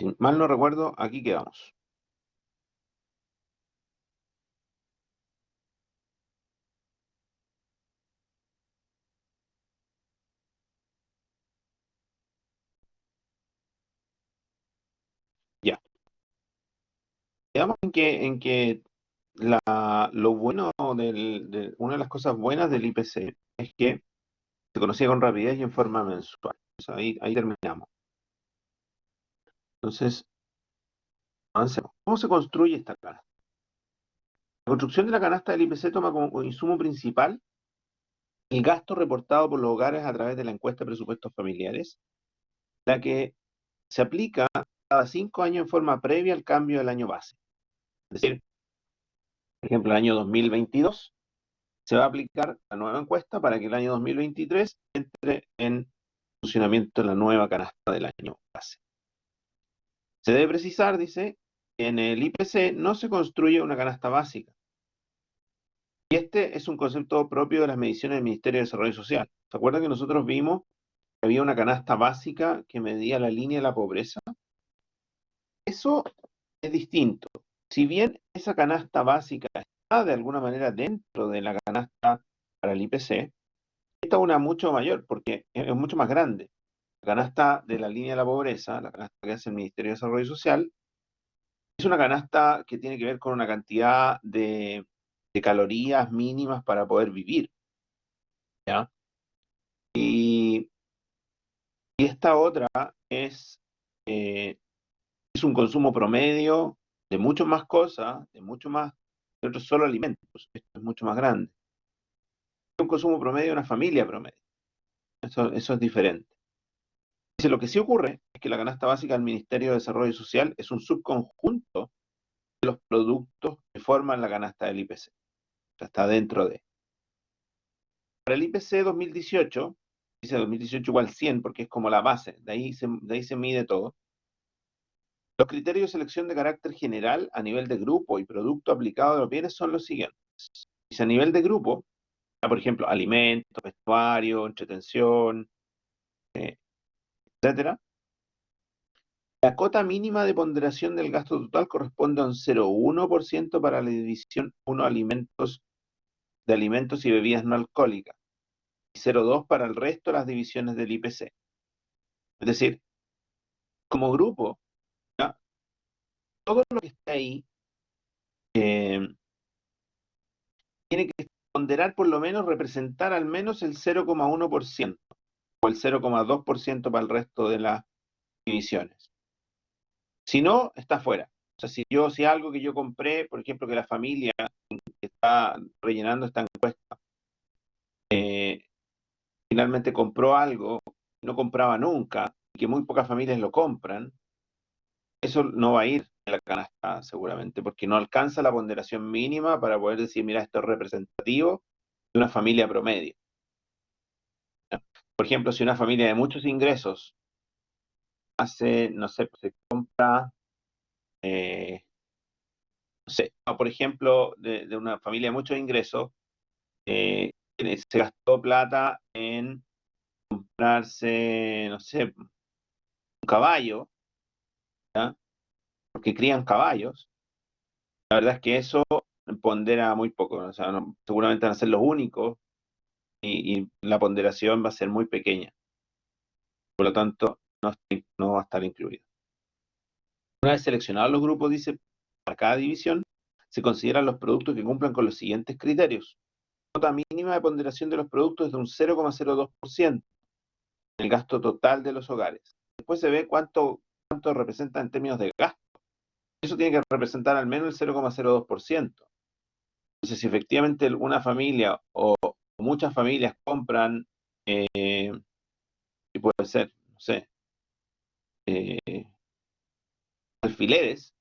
Si mal no recuerdo, aquí quedamos. Ya. Quedamos en que lo bueno una de las cosas buenas del IPC es que se conocía con rapidez y en forma mensual. O sea, ahí terminamos. Entonces, avancemos. ¿Cómo se construye esta canasta? La construcción de la canasta del IPC toma como insumo principal el gasto reportado por los hogares a través de la encuesta de presupuestos familiares, la que se aplica cada 5 años en forma previa al cambio del año base. Es decir, por ejemplo, el año 2022 se va a aplicar la nueva encuesta para que el año 2023 entre en funcionamiento la nueva canasta del año base. Se debe precisar, dice, que en el IPC no se construye una canasta básica. Y este es un concepto propio de las mediciones del Ministerio de Desarrollo Social. ¿Se acuerdan que nosotros vimos que había una canasta básica que medía la línea de la pobreza? Eso es distinto. Si bien esa canasta básica está de alguna manera dentro de la canasta para el IPC, esta es una mucho mayor porque es mucho más grande. La canasta de la línea de la pobreza, la canasta que hace el Ministerio de Desarrollo Social, es una canasta que tiene que ver con una cantidad de calorías mínimas para poder vivir, ¿ya? Y, y esta otra eh, es un consumo promedio de mucho más cosas, de mucho más, de otros solo alimentos. Esto es mucho más grande. Es un consumo promedio de una familia promedio. Eso es diferente. Dice, lo que sí ocurre es que la canasta básica del Ministerio de Desarrollo Social es un subconjunto de los productos que forman la canasta del IPC. O sea, está dentro de. Para el IPC 2018, dice 2018 igual 100 porque es como la base, de ahí se mide todo. Los criterios de selección de carácter general a nivel de grupo y producto aplicado de los bienes son los siguientes. Dice, a nivel de grupo, por ejemplo, alimentos, vestuario, entretención, etcétera. La cota mínima de ponderación del gasto total corresponde a un 0,1% para la división 1 de alimentos y bebidas no alcohólicas y 0,2 para el resto de las divisiones del IPC. Es decir, como grupo, ¿ya? Todo lo que está ahí eh, tiene que ponderar por lo menos, representar al menos el 0,1% o el 0,2% para el resto de las divisiones. Si no, está fuera. O sea, si algo que yo compré, por ejemplo, que la familia que está rellenando esta encuesta, eh, finalmente compró algo que no compraba nunca, y que muy pocas familias lo compran, eso no va a ir en la canasta seguramente, porque no alcanza la ponderación mínima para poder decir, mira, esto es representativo de una familia promedio. ¿Ya? Por ejemplo, si una familia de muchos ingresos hace, no sé, pues se compra, eh, no sé, por ejemplo, de una familia de muchos ingresos, se gastó plata en comprarse, no sé, un caballo, ¿ya? Porque crían caballos. La verdad es que eso pondera muy poco, ¿no? O sea, seguramente van a ser los únicos y la ponderación va a ser muy pequeña. Por lo tanto, no va a estar incluido. Una vez seleccionados los grupos, dice, para cada división, se consideran los productos que cumplan con los siguientes criterios. Nota mínima de ponderación de los productos es de un 0,02% el gasto total de los hogares. Después se ve cuánto representa en términos de gasto. Eso tiene que representar al menos el 0,02%. Entonces, si efectivamente una familia o muchas familias compran, y puede ser, no sé, eh, alfileres,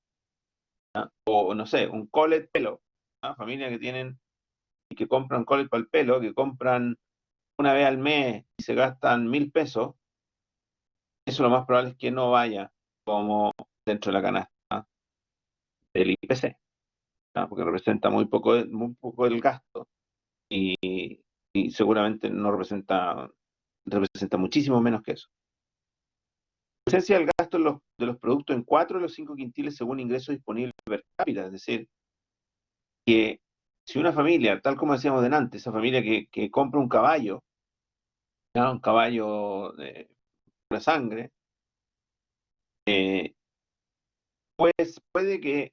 ¿ah? O no sé, un colet pelo, ¿ah? Familias que tienen y que compran colet para el pelo, que compran una vez al mes y se gastan 1.000 pesos, eso lo más probable es que no vaya como dentro de la canasta del IPC, ¿ah? Porque representa muy poco el gasto y seguramente no representa muchísimo menos que eso. La esencia del gasto de los productos en 4 de los 5 quintiles según ingresos disponibles per cápita, es decir, que si una familia, tal como decíamos delante, esa familia que compra un caballo, ¿ya? Un caballo de pura sangre, eh, pues puede que,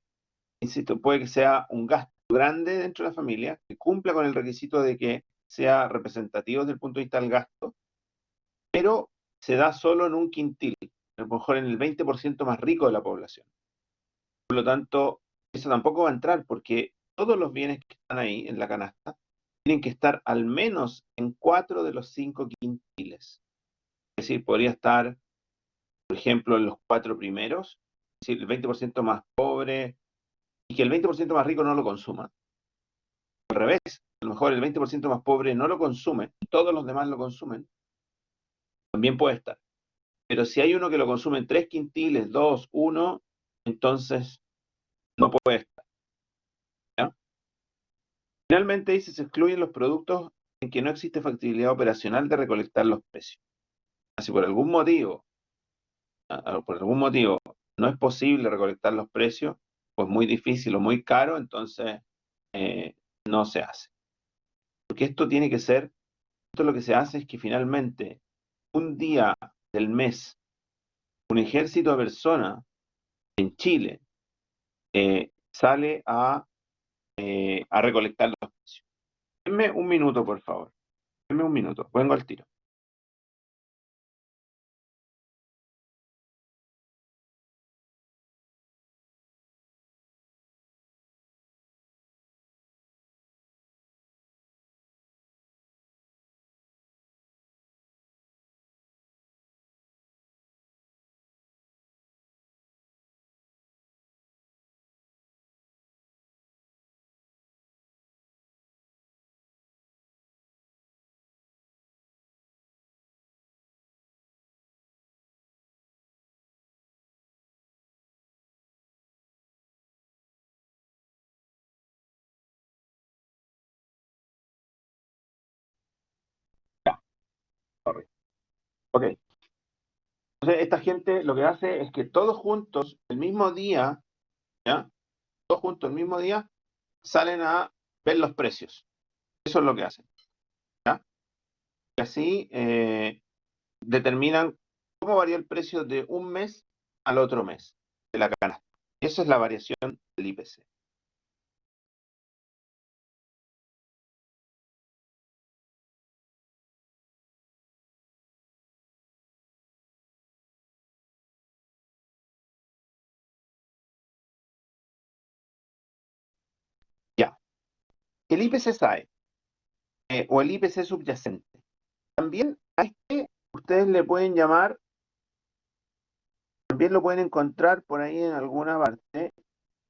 insisto, puede que sea un gasto grande dentro de la familia, que cumpla con el requisito de que sea representativo desde el punto de vista del gasto, pero se da solo en un quintil, a lo mejor en el 20% más rico de la población. Por lo tanto, eso tampoco va a entrar porque todos los bienes que están ahí en la canasta tienen que estar al menos en 4 de los 5 quintiles. Es decir, podría estar, por ejemplo, en los 4 primeros, es decir, el 20% más pobre y que el 20% más rico no lo consuma. Al revés, a lo mejor el 20% más pobre no lo consume y todos los demás lo consumen, también puede estar. Pero si hay uno que lo consume en 3 quintiles, 2, 1, entonces no puede estar, ¿ya? Finalmente dice, se excluyen los productos en que no existe factibilidad operacional de recolectar los precios. Si por algún motivo no es posible recolectar los precios, pues muy difícil o muy caro, entonces eh, no se hace. Porque esto lo que se hace es que finalmente un día del mes, un ejército de personas en Chile sale a recolectar los precios. Denme un minuto, por favor. Denme un minuto. Vengo al tiro. Ya, sorry. Ok. Entonces, esta gente lo que hace es que todos juntos, el mismo día, ¿ya? Todos juntos el mismo día, salen a ver los precios. Eso es lo que hacen, ¿ya? Y así determinan cómo varía el precio de un mes al otro mes de la canasta. Esa es la variación del IPC. Ya. El IPC SAE o el IPC subyacente. También a este ustedes le pueden llamar, también lo pueden encontrar por ahí en alguna parte,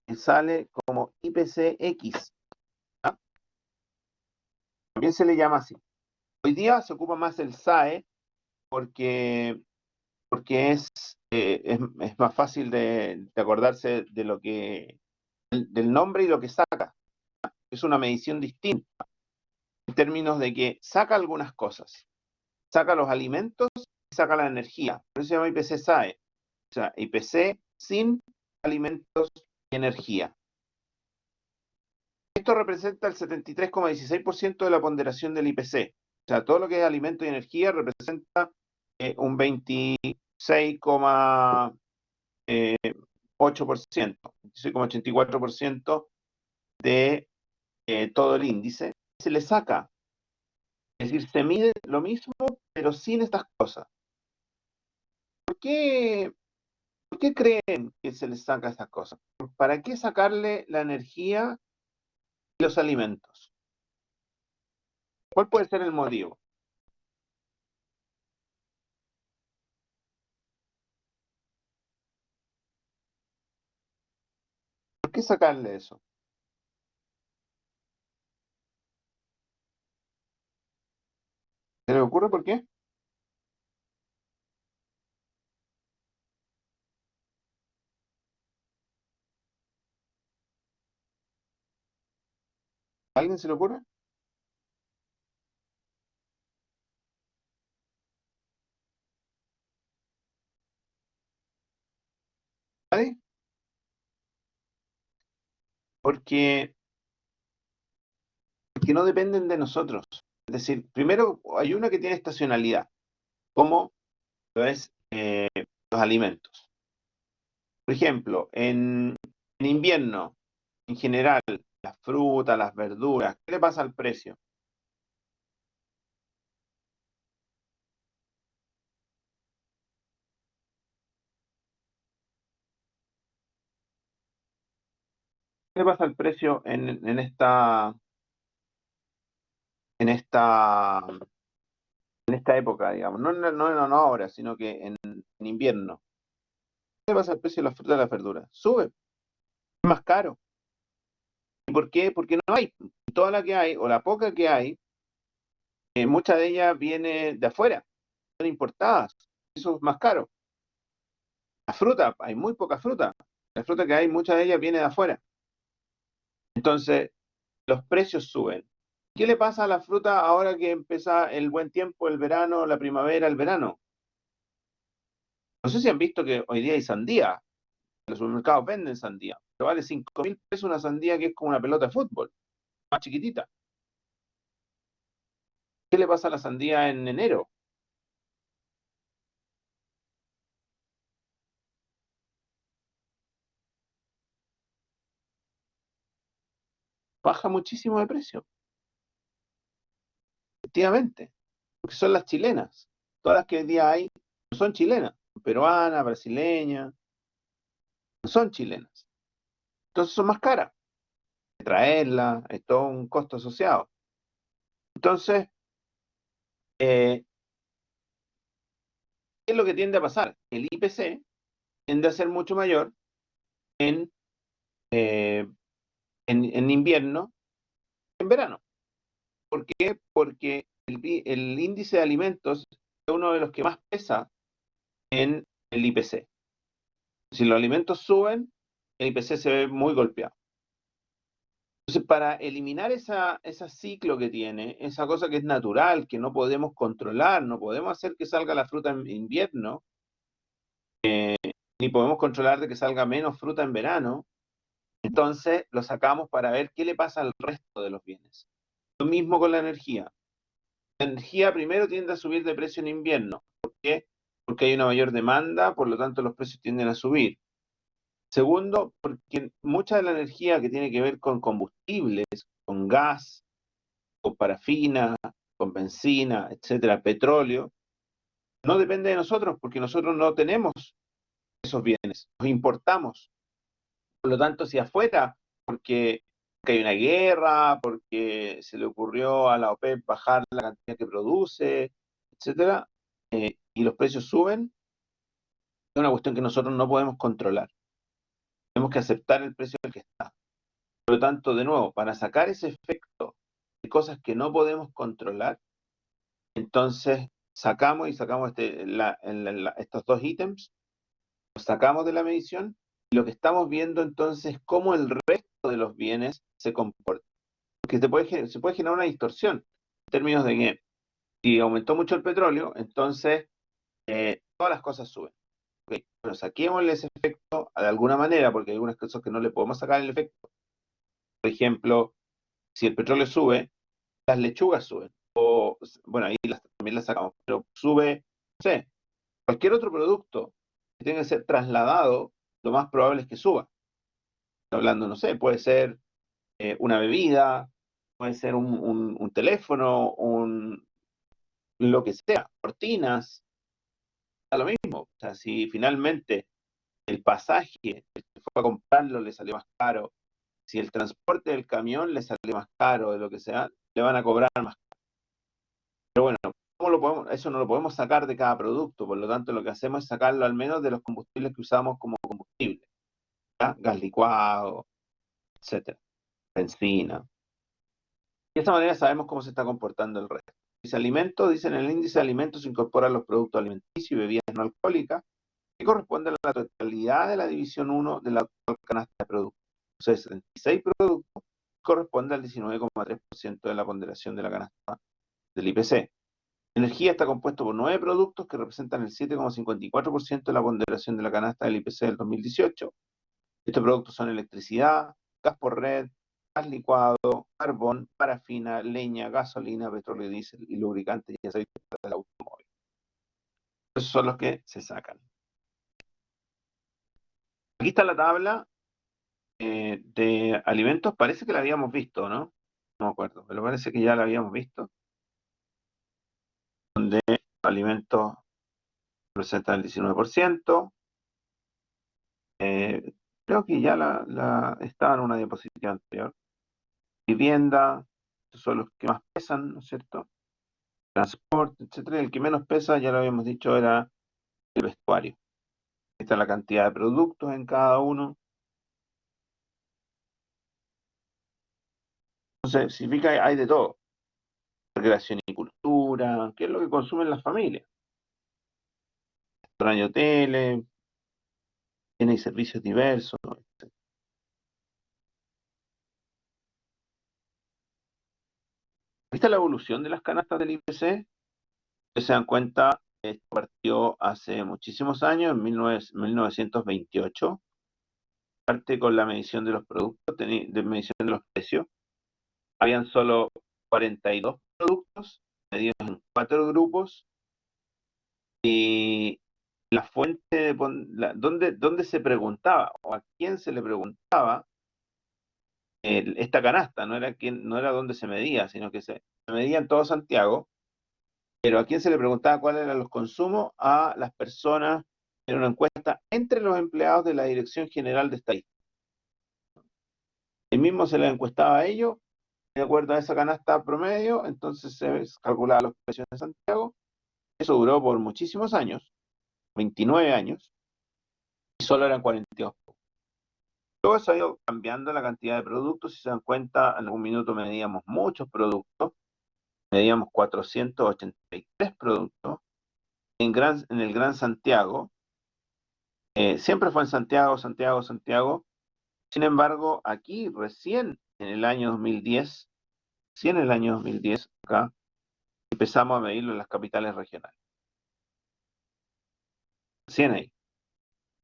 que sale como IPCX. ¿Ya? También se le llama así. Hoy día se ocupa más el SAE porque, porque es más fácil de acordarse de del nombre y lo que saca. Es una medición distinta en términos de que saca algunas cosas. Saca los alimentos y saca la energía. Por eso se llama IPC SAE. O sea, IPC sin alimentos y energía. Esto representa el 73,16% de la ponderación del IPC. O sea, todo lo que es alimento y energía representa un 26,8%, 26,84% de todo el índice. Se le saca, es decir, se mide lo mismo, pero sin estas cosas. ¿Por qué, por qué creen que se les saca estas cosas? ¿Para qué sacarle la energía y los alimentos? ¿Cuál puede ser el motivo? ¿Por qué sacarle eso? ¿Se le ocurre por qué? ¿A alguien se le ocurre? Porque, porque no dependen de nosotros. Es decir, primero hay una que tiene estacionalidad, como lo es los alimentos. Por ejemplo, en invierno, en general, las frutas, las verduras, ¿qué le pasa al precio? ¿Qué le pasa al precio en esta época, digamos? No ahora, sino que en invierno. ¿Qué le pasa al precio de las frutas y las verduras? Sube, es más caro. ¿Y por qué? Porque no hay. Toda la que hay, o la poca que hay, mucha de ella viene de afuera, son importadas. Eso es más caro. La fruta, hay muy poca fruta. La fruta que hay, mucha de ella viene de afuera. Entonces, los precios suben. ¿Qué le pasa a la fruta ahora que empieza el buen tiempo, el verano, la primavera, el verano? No sé si han visto que hoy día hay sandía. En los supermercados venden sandía. Pero vale 5.000 pesos una sandía que es como una pelota de fútbol, más chiquitita. ¿Qué le pasa a la sandía en enero? Baja muchísimo de precio, efectivamente, porque son las chilenas. Todas las que hoy día hay no son chilenas, son peruanas, brasileñas, no son chilenas. Entonces son más caras. Traerlas, es todo un costo asociado. Entonces, ¿qué es lo que tiende a pasar? El IPC tiende a ser mucho mayor en, eh, en invierno que en verano. ¿Por qué? Porque el índice de alimentos es uno de los que más pesa en el IPC. Si los alimentos suben, el IPC se ve muy golpeado. Entonces, para eliminar ese ciclo que tiene, esa cosa que es natural, que no podemos controlar, no podemos hacer que salga la fruta en invierno, ni podemos controlar de que salga menos fruta en verano, entonces lo sacamos para ver qué le pasa al resto de los bienes. Lo mismo con la energía. La energía primero tiende a subir de precio en invierno. ¿Por qué? Porque hay una mayor demanda, por lo tanto los precios tienden a subir. Segundo, porque mucha de la energía que tiene que ver con combustibles, con gas, con parafina, con benzina, etcétera, petróleo, no depende de nosotros porque nosotros no tenemos esos bienes, los importamos. Por lo tanto, si afuera, porque hay una guerra, porque se le ocurrió a la OPEP bajar la cantidad que produce, etcétera, y los precios suben, es una cuestión que nosotros no podemos controlar. Tenemos que aceptar el precio al que está. Por lo tanto, de nuevo, para sacar ese efecto de cosas que no podemos controlar, entonces sacamos estos dos ítems, los sacamos de la medición y lo que estamos viendo entonces es cómo el resto de los bienes se comportan. Porque se puede generar una distorsión en términos de que si aumentó mucho el petróleo, entonces todas las cosas suben. Ok, pero saquémosle ese efecto de alguna manera, porque hay algunas cosas que no le podemos sacar el efecto. Por ejemplo, si el petróleo sube, las lechugas suben. O, bueno, ahí también las sacamos, pero sube, no sé, cualquier otro producto que tenga que ser trasladado, lo más probable es que suba. Hablando, no sé, puede ser una bebida, puede ser un teléfono, lo que sea, cortinas, da lo mismo. O sea, si finalmente el pasaje, el que fue a comprarlo le salió más caro, si el transporte del camión le sale más caro de lo que sea, le van a cobrar más. Pero bueno, ¿cómo lo podemos? Eso no lo podemos sacar de cada producto, por lo tanto lo que hacemos es sacarlo al menos de los combustibles que usamos como combustible, ¿ya? Gas licuado, etcétera, benzina. De esta manera sabemos cómo se está comportando el resto. Dice alimentos, dice en el índice de alimentos se incorporan los productos alimenticios y bebidas no alcohólicas, que corresponden a la totalidad de la división uno de la actual canasta de productos. O sea, 76 productos corresponde al 19,3% de la ponderación de la canasta del IPC. Energía está compuesto por 9 productos que representan el 7,54% de la ponderación de la canasta del IPC del 2018. Estos productos son electricidad, gas por red, gas licuado, carbón, parafina, leña, gasolina, petróleo, diésel y lubricantes y aceite para el automóvil. Esos son los que se sacan. Aquí está la tabla de alimentos. Parece que la habíamos visto, ¿no? No me acuerdo, pero parece que ya la habíamos visto. Donde alimentos representan el 19%. Creo que ya estaba en una diapositiva anterior. Vivienda, estos son los que más pesan, ¿no es cierto? Transporte, etcétera. El que menos pesa, ya lo habíamos dicho, era el vestuario. Esta es la cantidad de productos en cada uno. Entonces, significa que hay de todo. Recreación y cultura, ¿qué es lo que consumen las familias? Restaurante y hoteles, bienes y servicios diversos. Etc. ¿Viste la evolución de las canastas del IPC? Si se dan cuenta, esto partió hace muchísimos años, en 1928, parte con la medición de los productos, de medición de los precios. Habían solo 42 productos, medidos en 4 grupos, y la fuente ¿dónde se preguntaba o a quién se le preguntaba esta canasta? No era dónde se medía, sino que se medía en todo Santiago, pero a quién se le preguntaba cuáles eran los consumos. A las personas. Era una encuesta entre los empleados de la Dirección General de Estadística. El mismo se les encuestaba a ellos, de acuerdo a esa canasta promedio, entonces se calculaba los precios de Santiago. Eso duró por muchísimos años, 29 años, y solo eran 42. Luego se ha ido cambiando la cantidad de productos. Si se dan cuenta, en algún minuto medíamos muchos productos, medíamos 483 productos en el Gran Santiago. Siempre fue en Santiago, Santiago, Santiago. Sin embargo, aquí recién en el año 2010, acá, empezamos a medirlo en las capitales regionales. Recién ahí.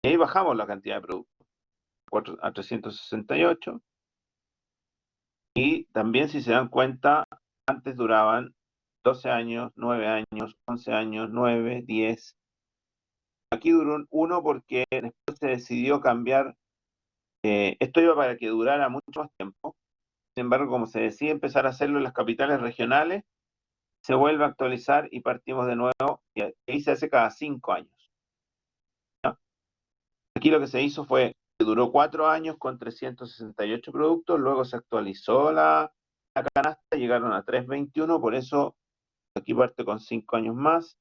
Y ahí bajamos la cantidad de productos a 368. Y también, si se dan cuenta, antes duraban 12 años, 9 años, 11 años, 9, 10. Aquí duró uno porque después se decidió cambiar. Esto iba para que durara mucho más tiempo. Sin embargo, como se decide empezar a hacerlo en las capitales regionales, se vuelve a actualizar y partimos de nuevo. Y ahí se hace cada 5 años. ¿Ya? Aquí lo que se hizo fue que duró 4 años con 368 productos, luego se actualizó la canasta, llegaron a 321, por eso aquí parte con 5 años más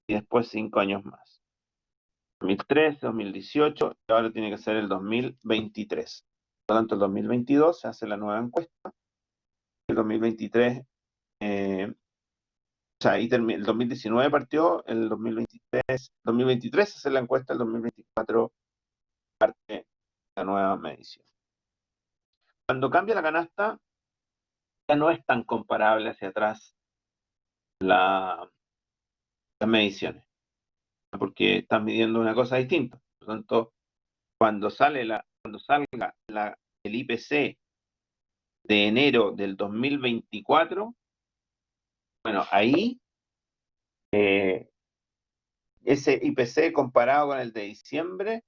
y después 5 años más. 2013, 2018 y ahora tiene que ser el 2023. Por lo tanto, el 2022 se hace la nueva encuesta. El 2023, o sea, el 2019 partió, el 2023 se hace la encuesta, el 2024 parte la nueva medición. Cuando cambia la canasta, ya no es tan comparable hacia atrás las mediciones, porque estás midiendo una cosa distinta. Por lo tanto, cuando salga el IPC de enero del 2024, bueno, ahí ese IPC comparado con el de diciembre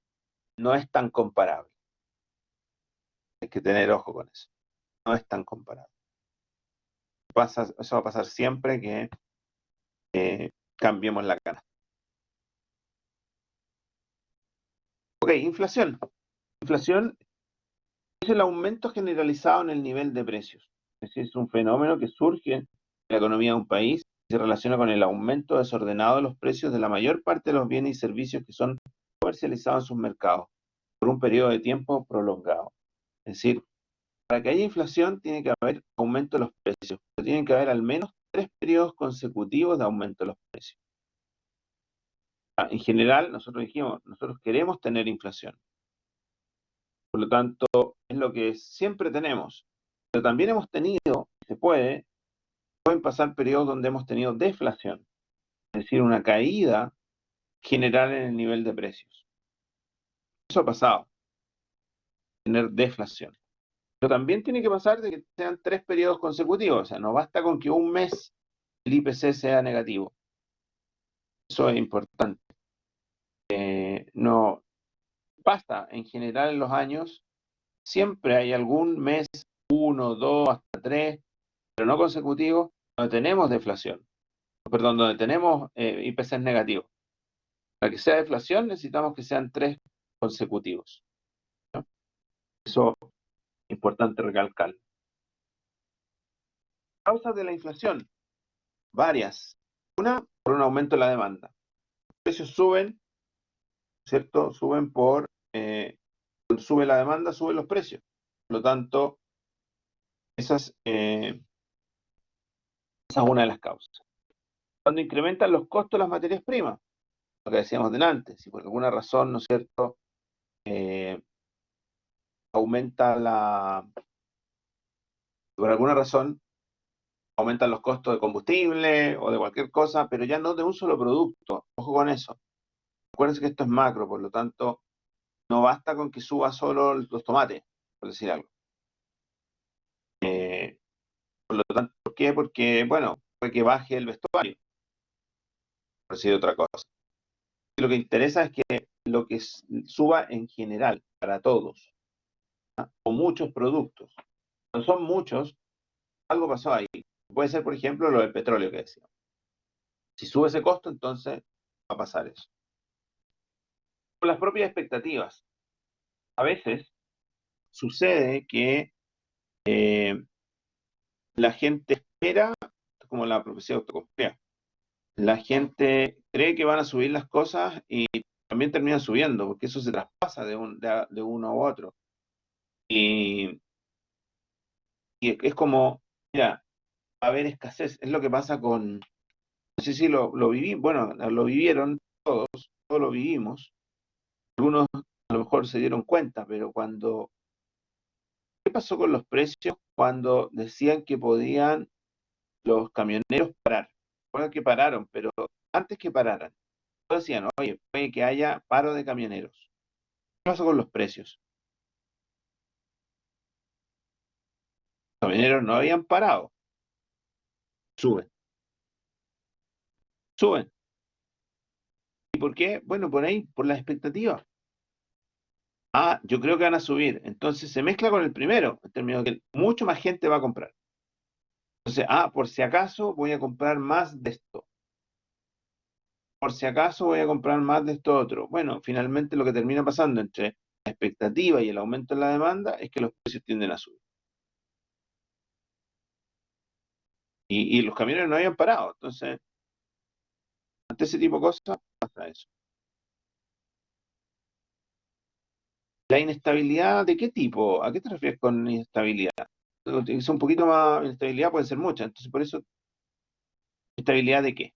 no es tan comparable. Hay que tener ojo con eso. No es tan comparable. Eso va a pasar siempre que cambiemos la canasta. Ok, inflación. Inflación es el aumento generalizado en el nivel de precios. Es decir, es un fenómeno que surge en la economía de un país y se relaciona con el aumento desordenado de los precios de la mayor parte de los bienes y servicios que son comercializados en sus mercados por un periodo de tiempo prolongado. Es decir, para que haya inflación tiene que haber aumento de los precios, pero tienen que haber al menos 3 periodos consecutivos de aumento de los precios. En general, nosotros dijimos, nosotros queremos tener inflación. Por lo tanto, es lo que siempre tenemos. Pero también hemos tenido, pueden pasar periodos donde hemos tenido deflación, es decir, una caída general en el nivel de precios. Eso ha pasado, tener deflación. Pero también tiene que pasar de que sean 3 periodos consecutivos, o sea, no basta con que un mes el IPC sea negativo. Eso es importante. No basta, en general en los años siempre hay algún mes, uno, dos, hasta tres, pero no consecutivos, donde tenemos deflación. Perdón, donde tenemos IPCs negativos. Para que sea deflación necesitamos que sean 3 consecutivos, ¿no? Eso es importante recalcar. Causas de la inflación, varias. Una, por un aumento de la demanda. Los precios suben, ¿cierto? Suben cuando sube la demanda, suben los precios. Por lo tanto, esa es una de las causas. Cuando incrementan los costos de las materias primas, lo que decíamos delante, si por alguna razón, ¿no es cierto?, eh, aumenta por alguna razón, aumentan los costos de combustible o de cualquier cosa, pero ya no de un solo producto. Ojo con eso. Acuérdense que esto es macro, por lo tanto, no basta con que suba solo los tomates, por decir algo. Por lo tanto, ¿por qué? Porque, bueno, puede que baje el vestuario, por decir otra cosa. Lo que interesa es que lo que suba en general, para todos, ¿ah? O muchos productos. No son muchos, algo pasó ahí. Puede ser, por ejemplo, lo del petróleo que decía. Si sube ese costo, entonces va a pasar eso. Con las propias expectativas. A veces sucede que eh, la gente espera, como la profecía autocumplida, la gente cree que van a subir las cosas y también terminan subiendo, porque eso se traspasa de uno a otro. Y, y es como, mira, va a haber escasez. Es lo que pasa con, no sé si lo viví, bueno, lo vivieron todos lo vivimos. Algunos a lo mejor se dieron cuenta, pero ¿qué pasó con los precios cuando decían que podían los camioneros parar? Recuerda que pararon, pero antes que pararan, todos decían, oye, puede que haya paro de camioneros. ¿Qué pasó con los precios? Los camioneros no habían parado, suben, suben. ¿Y por qué? Bueno, por ahí, por las expectativas. Ah, yo creo que van a subir. Entonces se mezcla con el primero, en términos de que mucho más gente va a comprar. Entonces, por si acaso voy a comprar más de esto. Por si acaso voy a comprar más de esto otro. Bueno, finalmente lo que termina pasando entre la expectativa y el aumento en la demanda es que los precios tienden a subir. Y los camiones no habían parado. Entonces, ante ese tipo de cosas, pasa eso. ¿La inestabilidad de qué tipo? ¿A qué te refieres con inestabilidad? Es un poquito más, inestabilidad puede ser mucha. Entonces, por eso, ¿estabilidad de qué?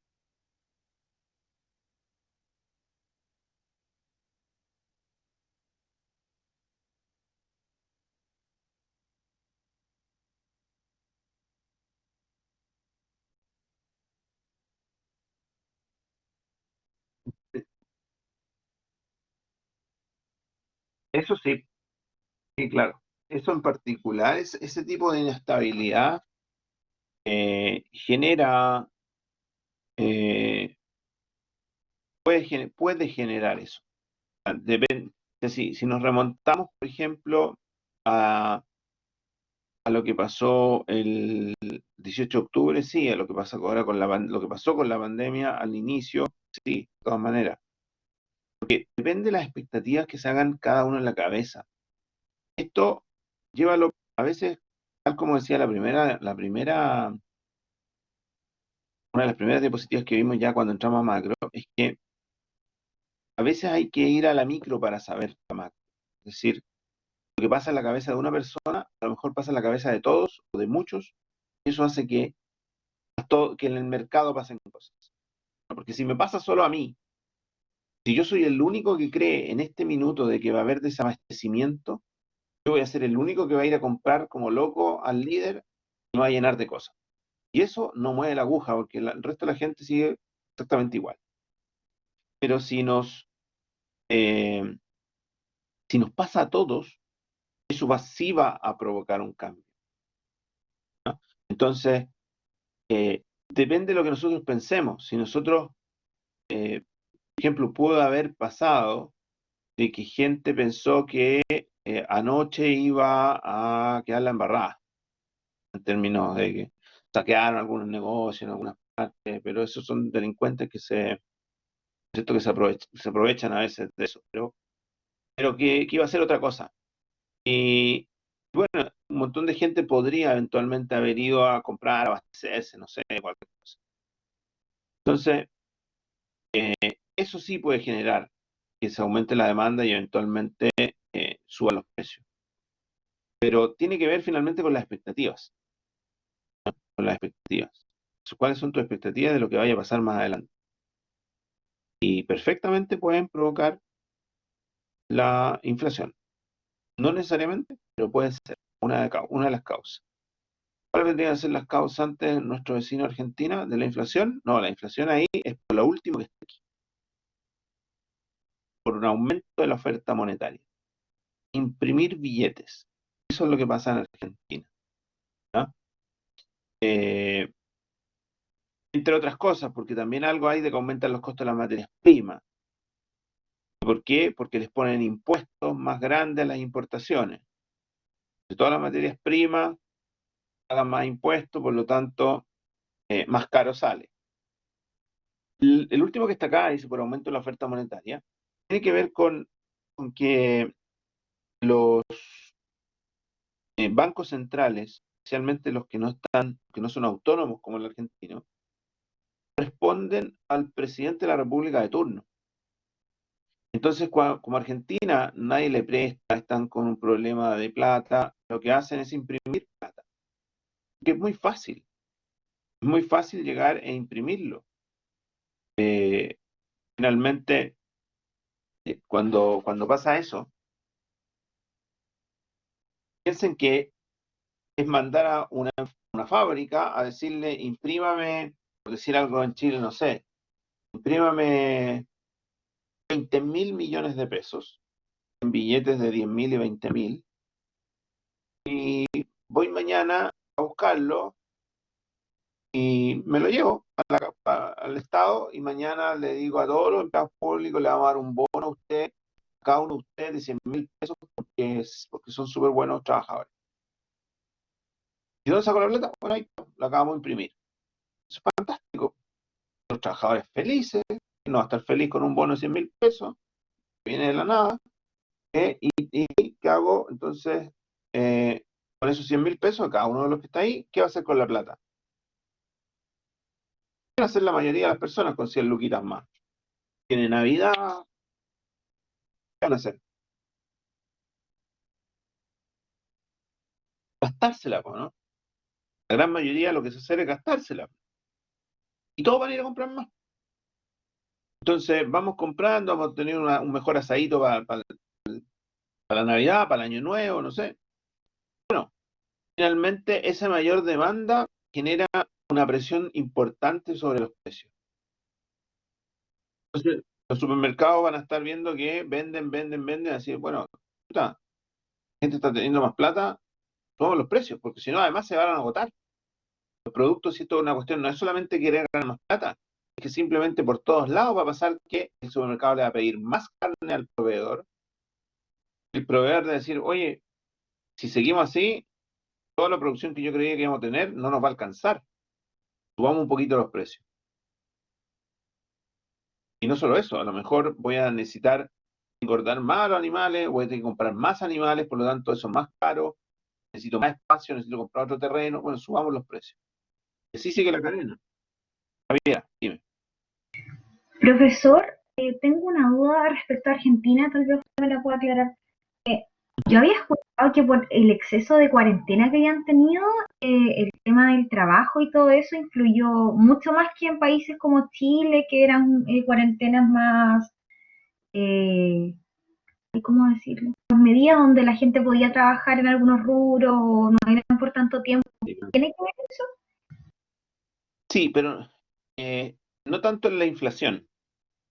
Eso sí, sí, claro. Eso en particular, ese tipo de inestabilidad genera, eh, puede generar eso. Depende, si nos remontamos, por ejemplo, a lo que pasó el 18 de octubre, sí, a lo que pasa ahora lo que pasó con la pandemia al inicio, sí, de todas maneras. Depende de las expectativas que se hagan cada uno en la cabeza. Esto llévalo a veces, tal como decía una de las primeras diapositivas que vimos ya cuando entramos a macro, es que a veces hay que ir a la micro para saber la macro. Es decir, lo que pasa en la cabeza de una persona, a lo mejor pasa en la cabeza de todos o de muchos, y eso hace que en el mercado pasen cosas. Porque si me pasa solo a mí, si yo soy el único que cree en este minuto de que va a haber desabastecimiento, yo voy a ser el único que va a ir a comprar como loco al líder y me va a llenar de cosas. Y eso no mueve la aguja, porque el resto de la gente sigue exactamente igual. Pero eh, si nos pasa a todos, eso sí va a provocar un cambio, ¿no? Entonces, depende de lo que nosotros pensemos. Si nosotros, por ejemplo, pudo haber pasado de que gente pensó que anoche iba a quedar la embarrada, en términos de que saquearon algunos negocios en algunas partes, pero esos son delincuentes ¿cierto? Que se aprovechan a veces de eso, pero que iba a ser otra cosa. Y bueno, un montón de gente podría eventualmente haber ido a comprar, abastecerse, no sé, cualquier cosa. Entonces, eso sí puede generar que se aumente la demanda y eventualmente suban los precios. Pero tiene que ver finalmente con las expectativas, con las expectativas. ¿Cuáles son tus expectativas de lo que vaya a pasar más adelante? Y perfectamente pueden provocar la inflación. No necesariamente, pero puede ser una de las causas. ¿Cuáles vendrían a ser las causas ante nuestro vecino Argentina de la inflación? No, la inflación ahí es por lo último que está aquí, por un aumento de la oferta monetaria. Imprimir billetes. Eso es lo que pasa en Argentina, ¿no? Eh, Entre otras cosas, porque también algo hay de que aumentan los costos de las materias primas. ¿Por qué? Porque les ponen impuestos más grandes a las importaciones. De todas las materias primas pagan más impuestos, por lo tanto, más caro sale. El último que está acá, dice por aumento de la oferta monetaria, tiene que ver con que los bancos centrales, especialmente los que no están, que no son autónomos como el argentino, responden al presidente de la República de turno. Entonces, como Argentina nadie le presta, están con un problema de plata, lo que hacen es imprimir plata, que es muy fácil llegar e imprimirlo. Eh, Finalmente, cuando pasa eso, piensen que es mandar a una fábrica a decirle, imprímame, por decir algo en Chile, no sé, imprímame 20.000 millones de pesos en billetes de 10.000 y 20.000, y voy mañana a buscarlo y me lo llevo al Estado y mañana le digo a todos los empleados públicos, le vamos a dar un bono a usted, a cada uno de ustedes de 100.000 pesos porque son súper buenos trabajadores. ¿Y dónde saco la plata? Bueno, ahí lo acabamos de imprimir. Eso es fantástico. Los trabajadores felices, no va a estar feliz con un bono de 100.000 pesos, que viene de la nada. ¿Y qué hago? Entonces, con esos 100.000 pesos, cada uno de los que está ahí, ¿qué va a hacer con la plata? ¿Qué va a hacer la mayoría de las personas con 100 luquitas más? Tiene Navidad, ¿qué van a hacer? Gastársela, pues, ¿no? La gran mayoría lo que se hace es gastársela. Y todos van a ir a comprar más. Entonces, vamos comprando, vamos a tener un mejor asadito para la Navidad, para el Año Nuevo, no sé. Bueno, finalmente esa mayor demanda genera una presión importante sobre los precios. Entonces, los supermercados van a estar viendo que venden, así, bueno, puta, la gente está teniendo más plata, suban los precios, porque si no, además se van a agotar. Los productos, y esto es una cuestión, no es solamente querer ganar más plata, es que simplemente por todos lados va a pasar que el supermercado le va a pedir más carne al proveedor, el proveedor de decir, oye, si seguimos así, toda la producción que yo creía que íbamos a tener no nos va a alcanzar, subamos un poquito los precios. Y no solo eso, a lo mejor voy a necesitar engordar más a los animales, voy a tener que comprar más animales, por lo tanto eso es más caro, necesito más espacio, necesito comprar otro terreno, bueno, subamos los precios. Y así sigue la cadena. Javier, dime. Profesor, tengo una duda respecto a Argentina, tal vez usted me la pueda aclarar. Eh, yo había escuchado que por el exceso de cuarentena que habían tenido, el tema del trabajo y todo eso influyó mucho más que en países como Chile, que eran cuarentenas más, eh, ¿cómo decirlo? Más medidas donde la gente podía trabajar en algunos rubros o no eran por tanto tiempo. ¿Tiene que ver eso? Sí, pero no tanto en la inflación,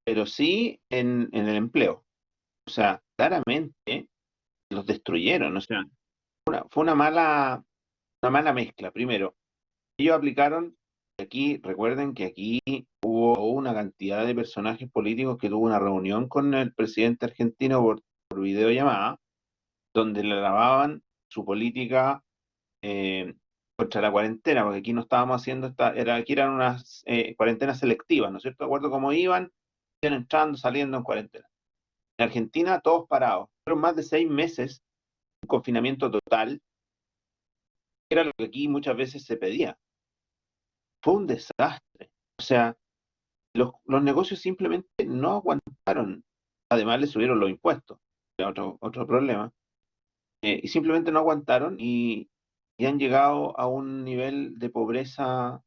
pero sí en el empleo. O sea, claramente los destruyeron. O sea, fue una mala mezcla. Primero, ellos aplicaron, aquí, recuerden que aquí hubo una cantidad de personajes políticos que tuvo una reunión con el presidente argentino por videollamada, donde le lavaban su política contra la cuarentena, porque aquí no estábamos haciendo aquí eran unas cuarentenas selectivas, ¿no es cierto? De acuerdo a cómo iban entrando, saliendo en cuarentena. En Argentina, todos parados. Fueron más de 6 meses, un confinamiento total, que era lo que aquí muchas veces se pedía. Fue un desastre. O sea, los negocios simplemente no aguantaron. Además, le subieron los impuestos, que es otro problema. Y simplemente no aguantaron y han llegado a un nivel de pobreza.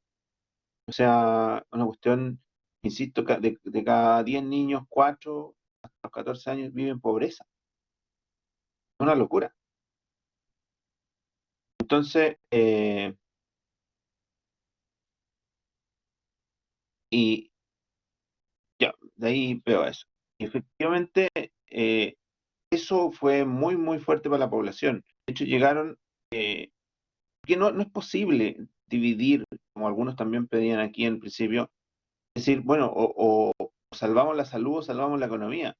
O sea, una cuestión, insisto, de cada 10 niños, 4 hasta los 14 años viven en pobreza. Es una locura. Entonces, y ya, de ahí veo eso. Y efectivamente, eso fue muy, muy fuerte para la población. De hecho, llegaron, que no es posible dividir, como algunos también pedían aquí en principio, decir, bueno, o salvamos la salud o salvamos la economía.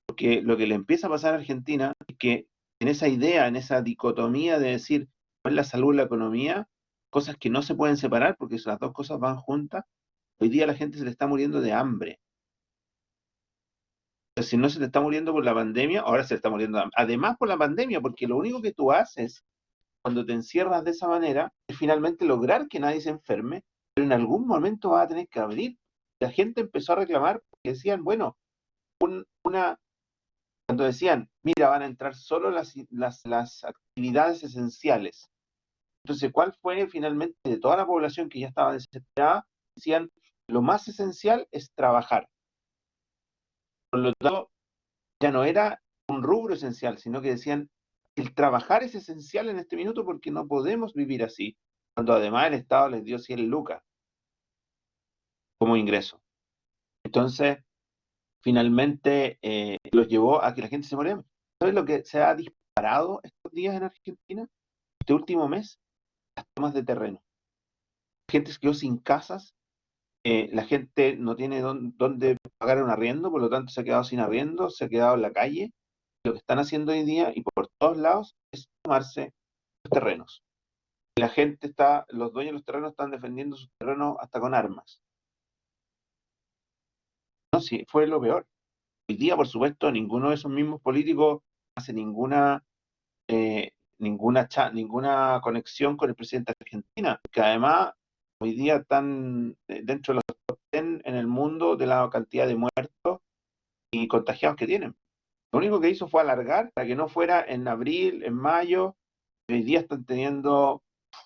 Porque lo que le empieza a pasar a Argentina es que en esa idea, en esa dicotomía de decir cuál es la salud y la economía, cosas que no se pueden separar porque las dos cosas van juntas, hoy día a la gente se le está muriendo de hambre. O sea, si no se le está muriendo por la pandemia, ahora se le está muriendo de hambre. Además por la pandemia, porque lo único que tú haces cuando te encierras de esa manera es finalmente lograr que nadie se enferme, pero en algún momento vas a tener que abrir. La gente empezó a reclamar porque decían, bueno, una cuando decían, mira, van a entrar solo las actividades esenciales. Entonces, ¿cuál fue finalmente de toda la población que ya estaba desesperada? Decían, lo más esencial es trabajar. Por lo tanto, ya no era un rubro esencial, sino que decían, el trabajar es esencial en este minuto porque no podemos vivir así, cuando además el Estado les dio 100 lucas como ingreso. Entonces, finalmente los llevó a que la gente se muriera. ¿Sabes lo que se ha disparado estos días en Argentina? Este último mes, las tomas de terreno. La gente se quedó sin casas, la gente no tiene dónde pagar un arriendo, por lo tanto se ha quedado sin arriendo, se ha quedado en la calle. Lo que están haciendo hoy día y por todos lados es tomarse los terrenos. La gente los dueños de los terrenos están defendiendo sus terrenos hasta con armas. No, sí, fue lo peor. Hoy día, por supuesto, ninguno de esos mismos políticos hace eh, ninguna conexión con el presidente de Argentina, que además hoy día están dentro de los top 10 en el mundo de la cantidad de muertos y contagiados que tienen. Lo único que hizo fue alargar para que no fuera en abril, en mayo, y hoy día están teniendo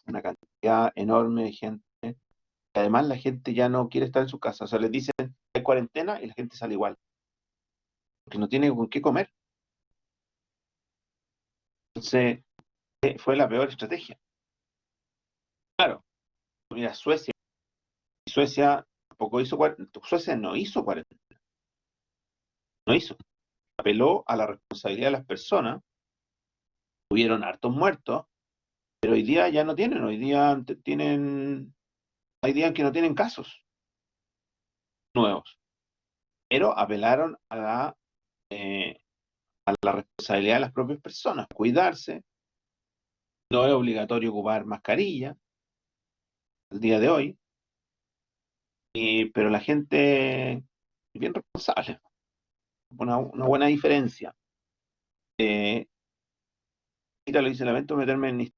una cantidad enorme de gente. Y además la gente ya no quiere estar en su casa, o sea, les dicen hay cuarentena y la gente sale igual, porque no tiene con qué comer. Entonces, fue la peor estrategia. Claro, mira, Suecia tampoco hizo Suecia no hizo cuarentena, no hizo. Apeló a la responsabilidad de las personas, hubieron hartos muertos, pero hoy día ya no tienen, hoy día hay días que no tienen casos nuevos, pero apelaron eh, a la responsabilidad de las propias personas, cuidarse, no es obligatorio ocupar mascarilla el día de hoy, pero la gente es bien responsable, una buena diferencia. Eh, Mira, lo dice, lamento meterme en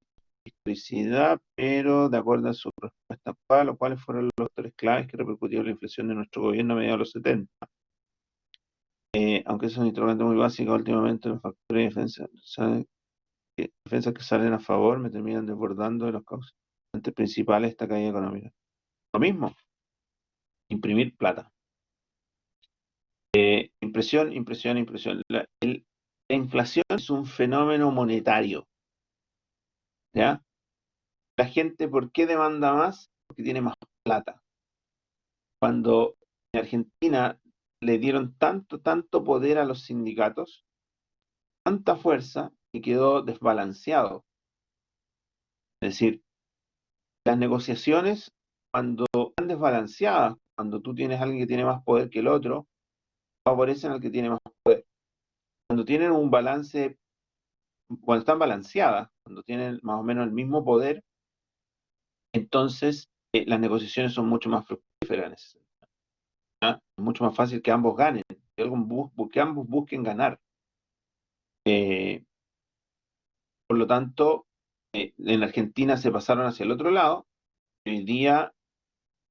historicidad, pero de acuerdo a su respuesta actual, los cuales fueron los factores claves que repercutieron la inflación de nuestro gobierno a mediados de los 70. Aunque eso es un instrumento muy básico, últimamente los factores de defensa, defensas que salen a favor me terminan desbordando de los causantes principales de esta caída económica. Lo mismo, imprimir plata. Impresión, impresión, impresión. La inflación es un fenómeno monetario, ¿ya? La gente, ¿por qué demanda más? Porque tiene más plata. Cuando en Argentina le dieron tanto, tanto poder a los sindicatos, tanta fuerza, que quedó desbalanceado. Es decir, las negociaciones, cuando están desbalanceadas, cuando tú tienes a alguien que tiene más poder que el otro, favorecen al que tiene más poder. Cuando tienen un balance, cuando están balanceadas, cuando tienen más o menos el mismo poder, entonces las negociaciones son mucho más fructíferas en ese sentido. ¿Ah? Es mucho más fácil que ambos ganen, que ambos busquen ganar. Eh, por lo tanto, en Argentina se pasaron hacia el otro lado. Hoy día,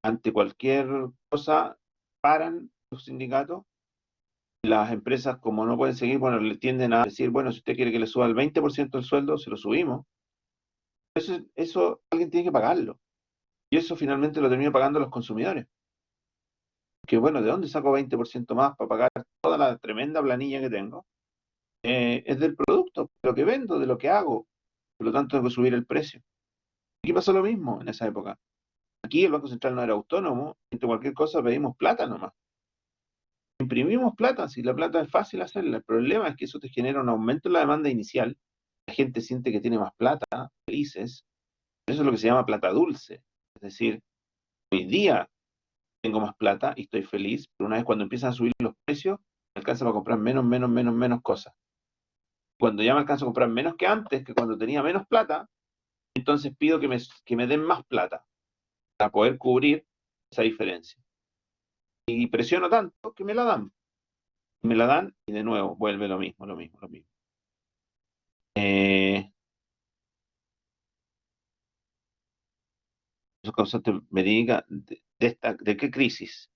ante cualquier cosa, paran los sindicatos. Las empresas, como no pueden seguir, bueno, le tienden a decir, bueno, si usted quiere que le suba el 20% del sueldo, se lo subimos. Eso alguien tiene que pagarlo. Y eso finalmente lo termina pagando los consumidores. Que bueno, ¿de dónde saco 20% más para pagar toda la tremenda planilla que tengo? Es del producto, de lo que vendo, de lo que hago. Por lo tanto, tengo que subir el precio. Aquí pasó lo mismo en esa época. Aquí el Banco Central no era autónomo, entre cualquier cosa pedimos plata nomás. Imprimimos plata, si la plata es fácil hacerla. El problema es que eso te genera un aumento en la demanda inicial. La gente siente que tiene más plata, felices. Eso es lo que se llama plata dulce. Es decir, hoy día tengo más plata y estoy feliz, pero una vez cuando empiezan a subir los precios, me alcanza para comprar menos cosas. Cuando ya me alcanzo a comprar menos que antes, que cuando tenía menos plata, entonces pido que me den más plata para poder cubrir esa diferencia. Y presiono tanto que me la dan. Me la dan y de nuevo vuelve lo mismo, lo mismo, lo mismo. Eh, Son causantes verídicas ¿de qué crisis?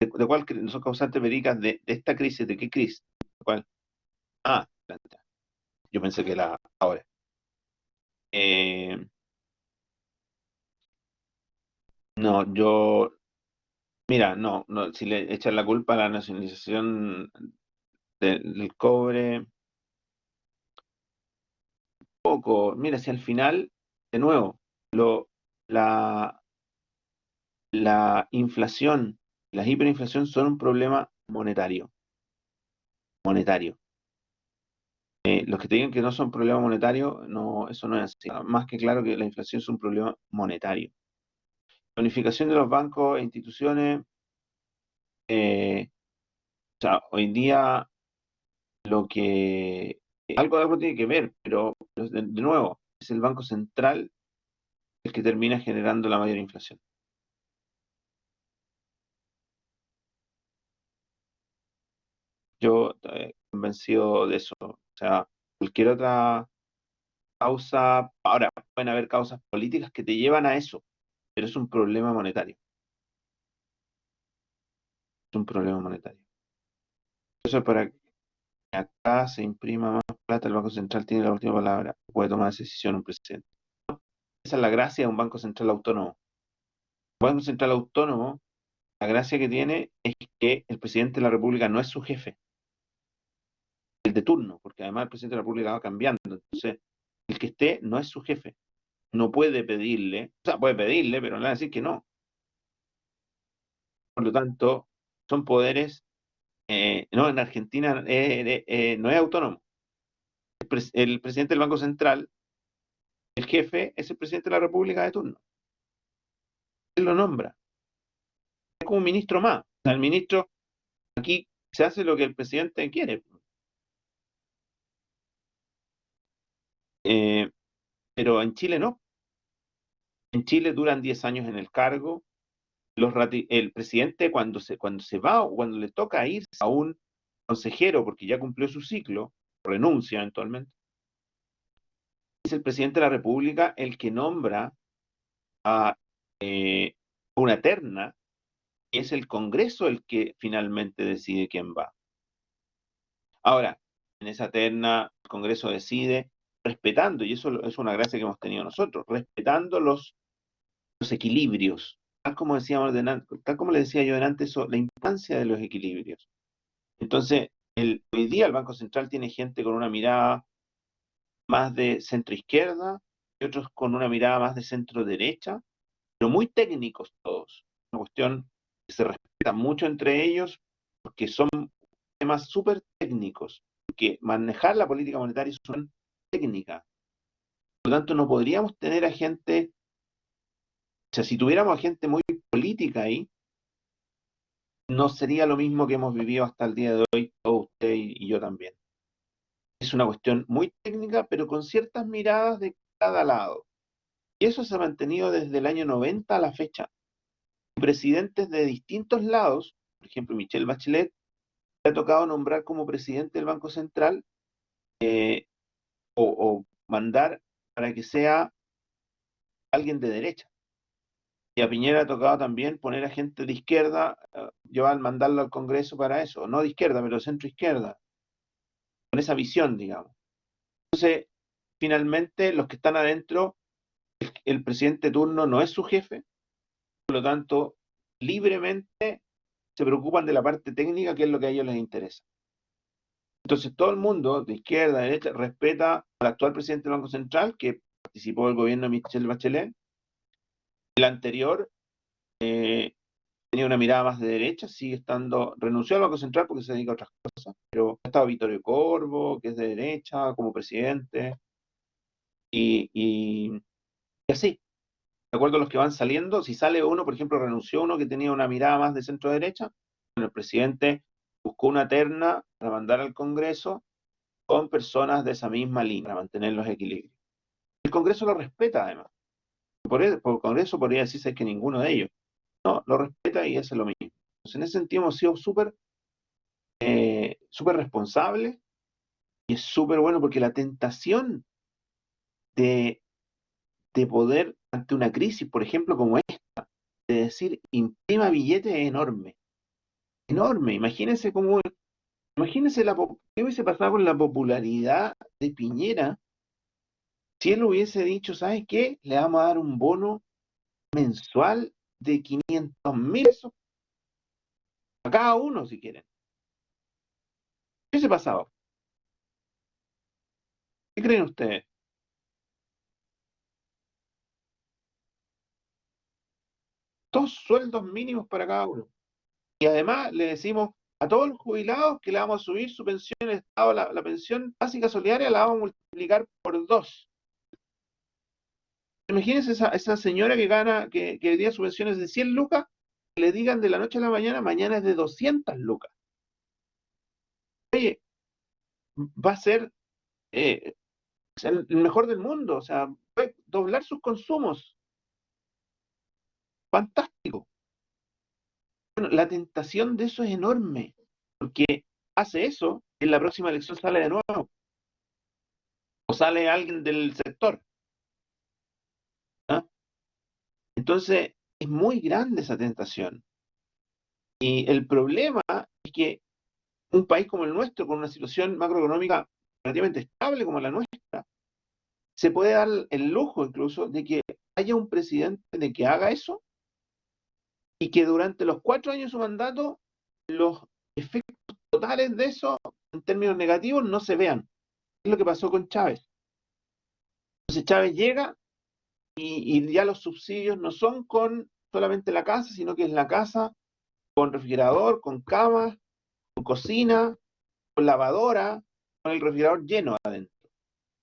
¿De cuál son causantes verídicas de esta crisis? ¿De qué crisis? ¿Cuál? Ah, yo pensé que la ahora. Eh, no, mira, no, si le echan la culpa a la nacionalización del cobre, poco. Mira, si al final, de nuevo, la, la inflación, la hiperinflación son un problema monetario, monetario. Los que te digan que no son problemas monetarios, no, eso no es así. Más que claro que la inflación es un problema monetario. La unificación de los bancos e instituciones, o sea, hoy día lo que algo tiene que ver, pero de nuevo, es el Banco Central el que termina generando la mayor inflación. Yo convencido de eso. O sea, cualquier otra causa, ahora pueden haber causas políticas que te llevan a eso, pero es un problema monetario. Es un problema monetario. Eso es para que acá se imprima más plata, el Banco Central tiene la última palabra, puede tomar esa decisión un presidente. Esa es la gracia de un Banco Central autónomo. Un Banco Central autónomo, la gracia que tiene es que el presidente de la República no es su jefe, el de turno, porque además el presidente de la República va cambiando. Entonces, el que esté no es su jefe. No puede pedirle, o sea, puede pedirle, pero no le va a decir que no. Por lo tanto, son poderes, no, en Argentina no es autónomo. El presidente del Banco Central, el jefe, es el presidente de la República de turno. Él lo nombra. Es como un ministro más. O sea, el ministro, aquí se hace lo que el presidente quiere. Eh, pero en Chile no. En Chile duran 10 años en el cargo. El presidente cuando se va o cuando le toca ir a un consejero porque ya cumplió su ciclo, renuncia eventualmente, es el presidente de la República el que nombra a una terna y es el Congreso el que finalmente decide quién va. Ahora, en esa terna el Congreso decide respetando, y eso es una gracia que hemos tenido nosotros, respetando los equilibrios, tal como le decía yo antes, la importancia de los equilibrios. Entonces, hoy día el Banco Central tiene gente con una mirada más de centro izquierda y otros con una mirada más de centro derecha, pero muy técnicos todos. Una cuestión que se respeta mucho entre ellos porque son temas súper técnicos, porque manejar la política monetaria es una técnica. Por lo tanto, no podríamos tener a gente, o sea, si tuviéramos a gente muy política ahí, no sería lo mismo que hemos vivido hasta el día de hoy, todos usted y yo también. Es una cuestión muy técnica, pero con ciertas miradas de cada lado. Y eso se ha mantenido desde el año 90 a la fecha. Presidentes de distintos lados, por ejemplo, Michelle Bachelet, le ha tocado nombrar como presidente del Banco Central eh, o mandar para que sea alguien de derecha. Y a Piñera ha tocado también poner a gente de izquierda, llevar, mandarlo al Congreso para eso, no de izquierda, pero centro izquierda, con esa visión, digamos. Entonces, finalmente, los que están adentro, el presidente de turno no es su jefe, por lo tanto, libremente se preocupan de la parte técnica, que es lo que a ellos les interesa. Entonces, todo el mundo, de izquierda, de derecha, respeta al actual presidente del Banco Central, que participó del gobierno de Michelle Bachelet. El anterior tenía una mirada más de derecha, sigue estando, renunció al Banco Central porque se dedica a otras cosas, pero ha estado Vittorio Corvo, que es de derecha, como presidente, y así. De acuerdo a los que van saliendo, si sale uno, por ejemplo, renunció uno que tenía una mirada más de centro derecha, bueno, el presidente buscó una terna para mandar al Congreso con personas de esa misma línea, para mantener los equilibrios. El Congreso lo respeta, además. Por Congreso podría decirse que ninguno de ellos. No, lo respeta y hace lo mismo. Entonces, en ese sentido hemos sido súper responsables y es súper bueno porque la tentación de, de poder, ante una crisis, por ejemplo, como esta, de decir imprima billetes es enorme. Enorme. Imagínense qué hubiese pasado con la popularidad de Piñera si él hubiese dicho, ¿sabes qué? Le vamos a dar un bono mensual de 500.000 pesos a cada uno, si quieren. ¿Qué hubiese pasado? ¿Qué creen ustedes? Dos sueldos mínimos para cada uno. Y además le decimos a todos los jubilados que le vamos a subir su pensión en el Estado, la pensión básica solidaria la vamos a multiplicar por 2. Imagínense esa señora que gana, que hoy día su pensión es de 100 lucas, que le digan de la noche a la mañana, mañana es de 200 lucas. Oye, va a ser el mejor del mundo, o sea, puede doblar sus consumos. Fantástico. Bueno, la tentación de eso es enorme, porque hace eso, en la próxima elección sale de nuevo, o sale alguien del sector. ¿Ah? Entonces, es muy grande esa tentación. Y el problema es que un país como el nuestro, con una situación macroeconómica relativamente estable como la nuestra, se puede dar el lujo incluso de que haya un presidente de que haga eso y que durante los 4 años de su mandato los efectos totales de eso en términos negativos no se vean. Es lo que pasó con Chávez. Entonces Chávez llega y ya los subsidios no son con solamente la casa, sino que es la casa con refrigerador, con camas, con cocina, con lavadora, con el refrigerador lleno adentro.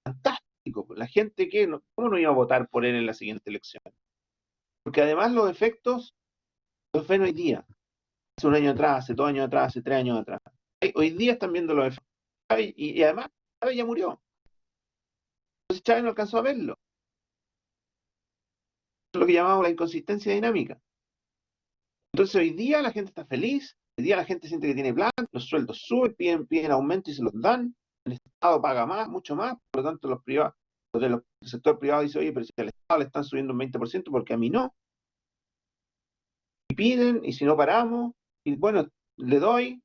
Fantástico. La gente que, ¿cómo no iba a votar por él en la siguiente elección? Porque además los efectos los ven hoy día, hace un año atrás, hace 2 años atrás, hace 3 años atrás. Hoy día están viendo los efectos. Y además, Chávez ya murió. Entonces Chávez no alcanzó a verlo. Eso es lo que llamamos la inconsistencia dinámica. Entonces hoy día la gente está feliz, hoy día la gente siente que tiene plan, los sueldos suben, piden aumento y se los dan, el Estado paga más, mucho más, por lo tanto los privados, el sector privado dice, oye, pero si al Estado le están subiendo un 20%, porque a mí no? Y piden, y si no paramos, y bueno, le doy,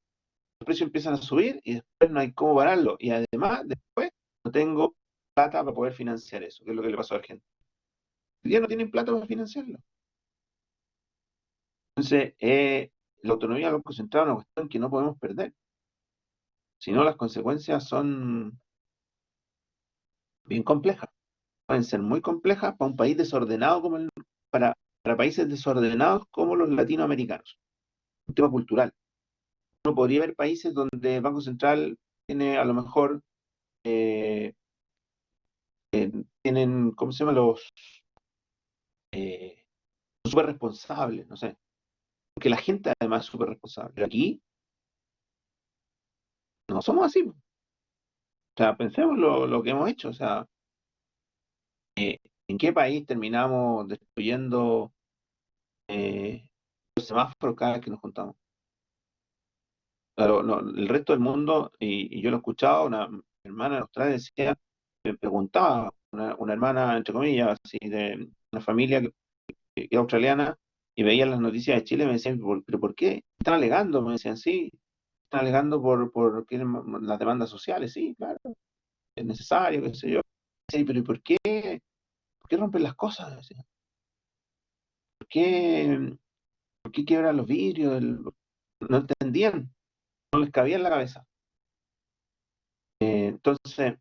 los precios empiezan a subir y después no hay cómo pararlo. Y además, después no tengo plata para poder financiar eso, que es lo que le pasó a Argentina. Hoy día no tienen plata para financiarlo. Entonces, la autonomía del Banco Central es una cuestión que no podemos perder. Si no, las consecuencias son bien complejas. Pueden ser muy complejas para un país desordenado para países desordenados como los latinoamericanos. Un tema cultural. uno podría ver países donde el Banco Central tiene a lo mejor, eh, tienen, ¿cómo se llama? Eh, súper responsables, no sé. Porque la gente además es súper responsable. Pero aquí no somos así. O sea, pensemos lo que hemos hecho. O sea, ¿en qué país terminamos destruyendo los semáforos cada vez que nos juntamos? Claro, no, el resto del mundo, y yo lo he escuchado, una hermana en Australia decía, me preguntaba, una hermana, entre comillas, así, de una familia que es australiana, y veía las noticias de Chile, me decían, ¿pero por qué? Están alegando, me decían, sí, están alegando por las demandas sociales, sí, claro, es necesario, qué sé yo. Sí, pero ¿y por qué? ¿Por qué rompen las cosas? Decían. ¿Por qué, por qué quiebran los vidrios? No entendían, no les cabía en la cabeza. Entonces,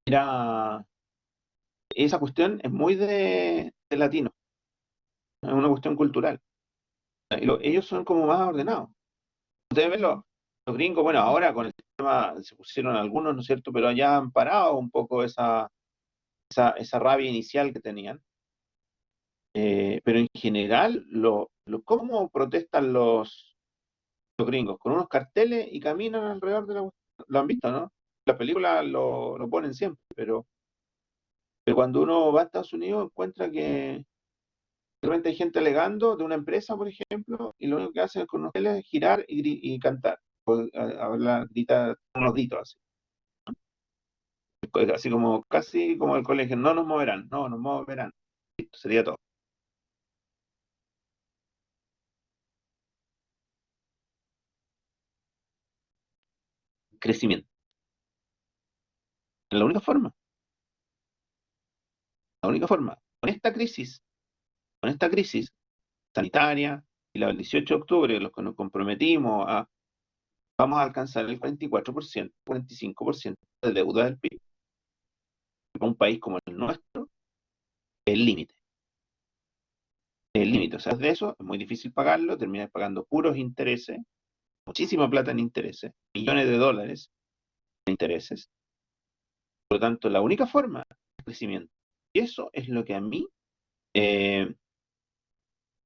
era, esa cuestión es muy de latino, es una cuestión cultural. Y ellos son como más ordenados. Ustedes ven los gringos, bueno, ahora con el sistema se pusieron algunos, ¿no es cierto? Pero ya han parado un poco esa rabia inicial que tenían. Pero en general, ¿cómo protestan los gringos? Con unos carteles y caminan alrededor de la... Lo han visto, ¿no? Las películas lo ponen siempre, pero cuando uno va a Estados Unidos encuentra que de repente hay gente alegando de una empresa, por ejemplo, y lo único que hacen con los carteles es girar y cantar, o hablar, gritar unos gritos así. Así como casi como el colegio, no nos moverán, no nos moverán. Listo, sería todo. Crecimiento. Es la única forma, la única forma. Con esta crisis sanitaria y la del 18 de octubre, los que nos comprometimos vamos a alcanzar el 44%, 45% de deuda del PIB. Para un país como el nuestro, el límite. El límite, o sea, de eso es muy difícil pagarlo, terminas pagando puros intereses, muchísima plata en intereses, millones de dólares en intereses. Por lo tanto, la única forma es crecimiento. Y eso es lo que a mí, eh,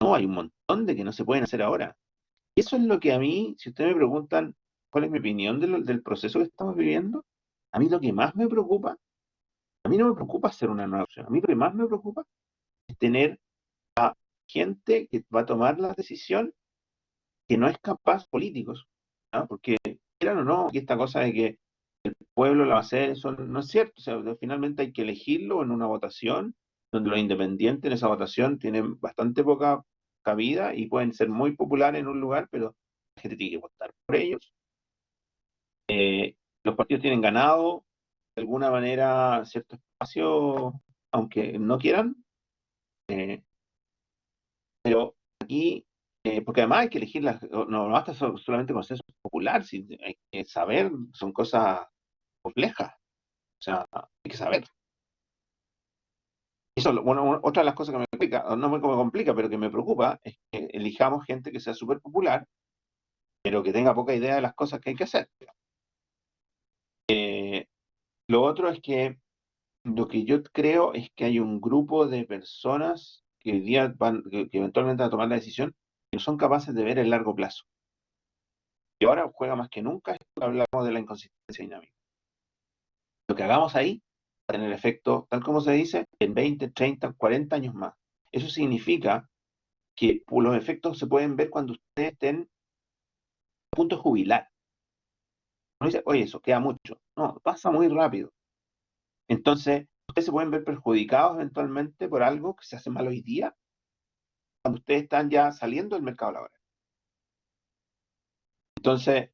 no, hay un montón de que no se pueden hacer ahora. Y eso es lo que a mí, si ustedes me preguntan cuál es mi opinión del proceso que estamos viviendo, a mí lo que más me preocupa, a mí no me preocupa hacer una nueva opción, a mí lo que más me preocupa es tener gente que va a tomar la decisión que no es capaz, políticos, ¿no? Porque quieran o no, y esta cosa de que el pueblo la va a hacer, eso no es cierto, o sea, finalmente hay que elegirlo en una votación, donde los independientes en esa votación tienen bastante poca cabida y pueden ser muy populares en un lugar, pero la gente tiene que votar por ellos. Los partidos tienen ganado de alguna manera cierto espacio, aunque no quieran, eh, pero aquí, porque además hay que elegir no basta solamente consenso popular, hay que saber, son cosas complejas, o sea, hay que saber. Eso, bueno, otra de las cosas que me complica, o no me complica, pero que me preocupa, es que elijamos gente que sea súper popular, pero que tenga poca idea de las cosas que hay que hacer. Eh, lo otro es que lo que yo creo es que hay un grupo de personas que hoy día que eventualmente van a tomar la decisión, que no son capaces de ver el largo plazo. Y ahora juega más que nunca esto que hablamos de la inconsistencia dinámica. Lo que hagamos ahí va a tener efecto, tal como se dice, en 20, 30, 40 años más. Eso significa que los efectos se pueden ver cuando ustedes estén a punto de jubilar. Uno dice, oye, eso queda mucho. No, pasa muy rápido. Entonces, ustedes se pueden ver perjudicados eventualmente por algo que se hace mal hoy día, cuando ustedes están ya saliendo del mercado laboral. Entonces,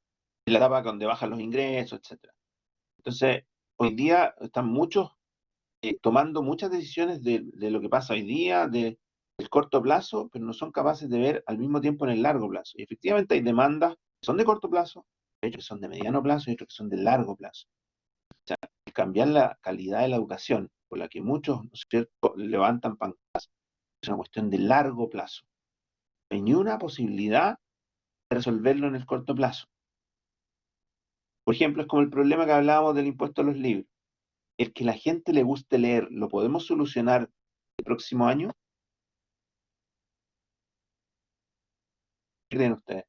en la etapa donde bajan los ingresos, etcétera. Entonces, hoy día están muchos tomando muchas decisiones de lo que pasa hoy día, del corto plazo, pero no son capaces de ver al mismo tiempo en el largo plazo. Y efectivamente hay demandas que son de corto plazo, hay otras que son de mediano plazo y otras que son de largo plazo. Cambiar la calidad de la educación, por la que muchos, ¿no es cierto?, levantan pancartas, es una cuestión de largo plazo. No hay ni una posibilidad de resolverlo en el corto plazo. Por ejemplo, es como el problema que hablábamos del impuesto a los libros. El que la gente le guste leer, ¿lo podemos solucionar el próximo año? ¿Qué creen ustedes?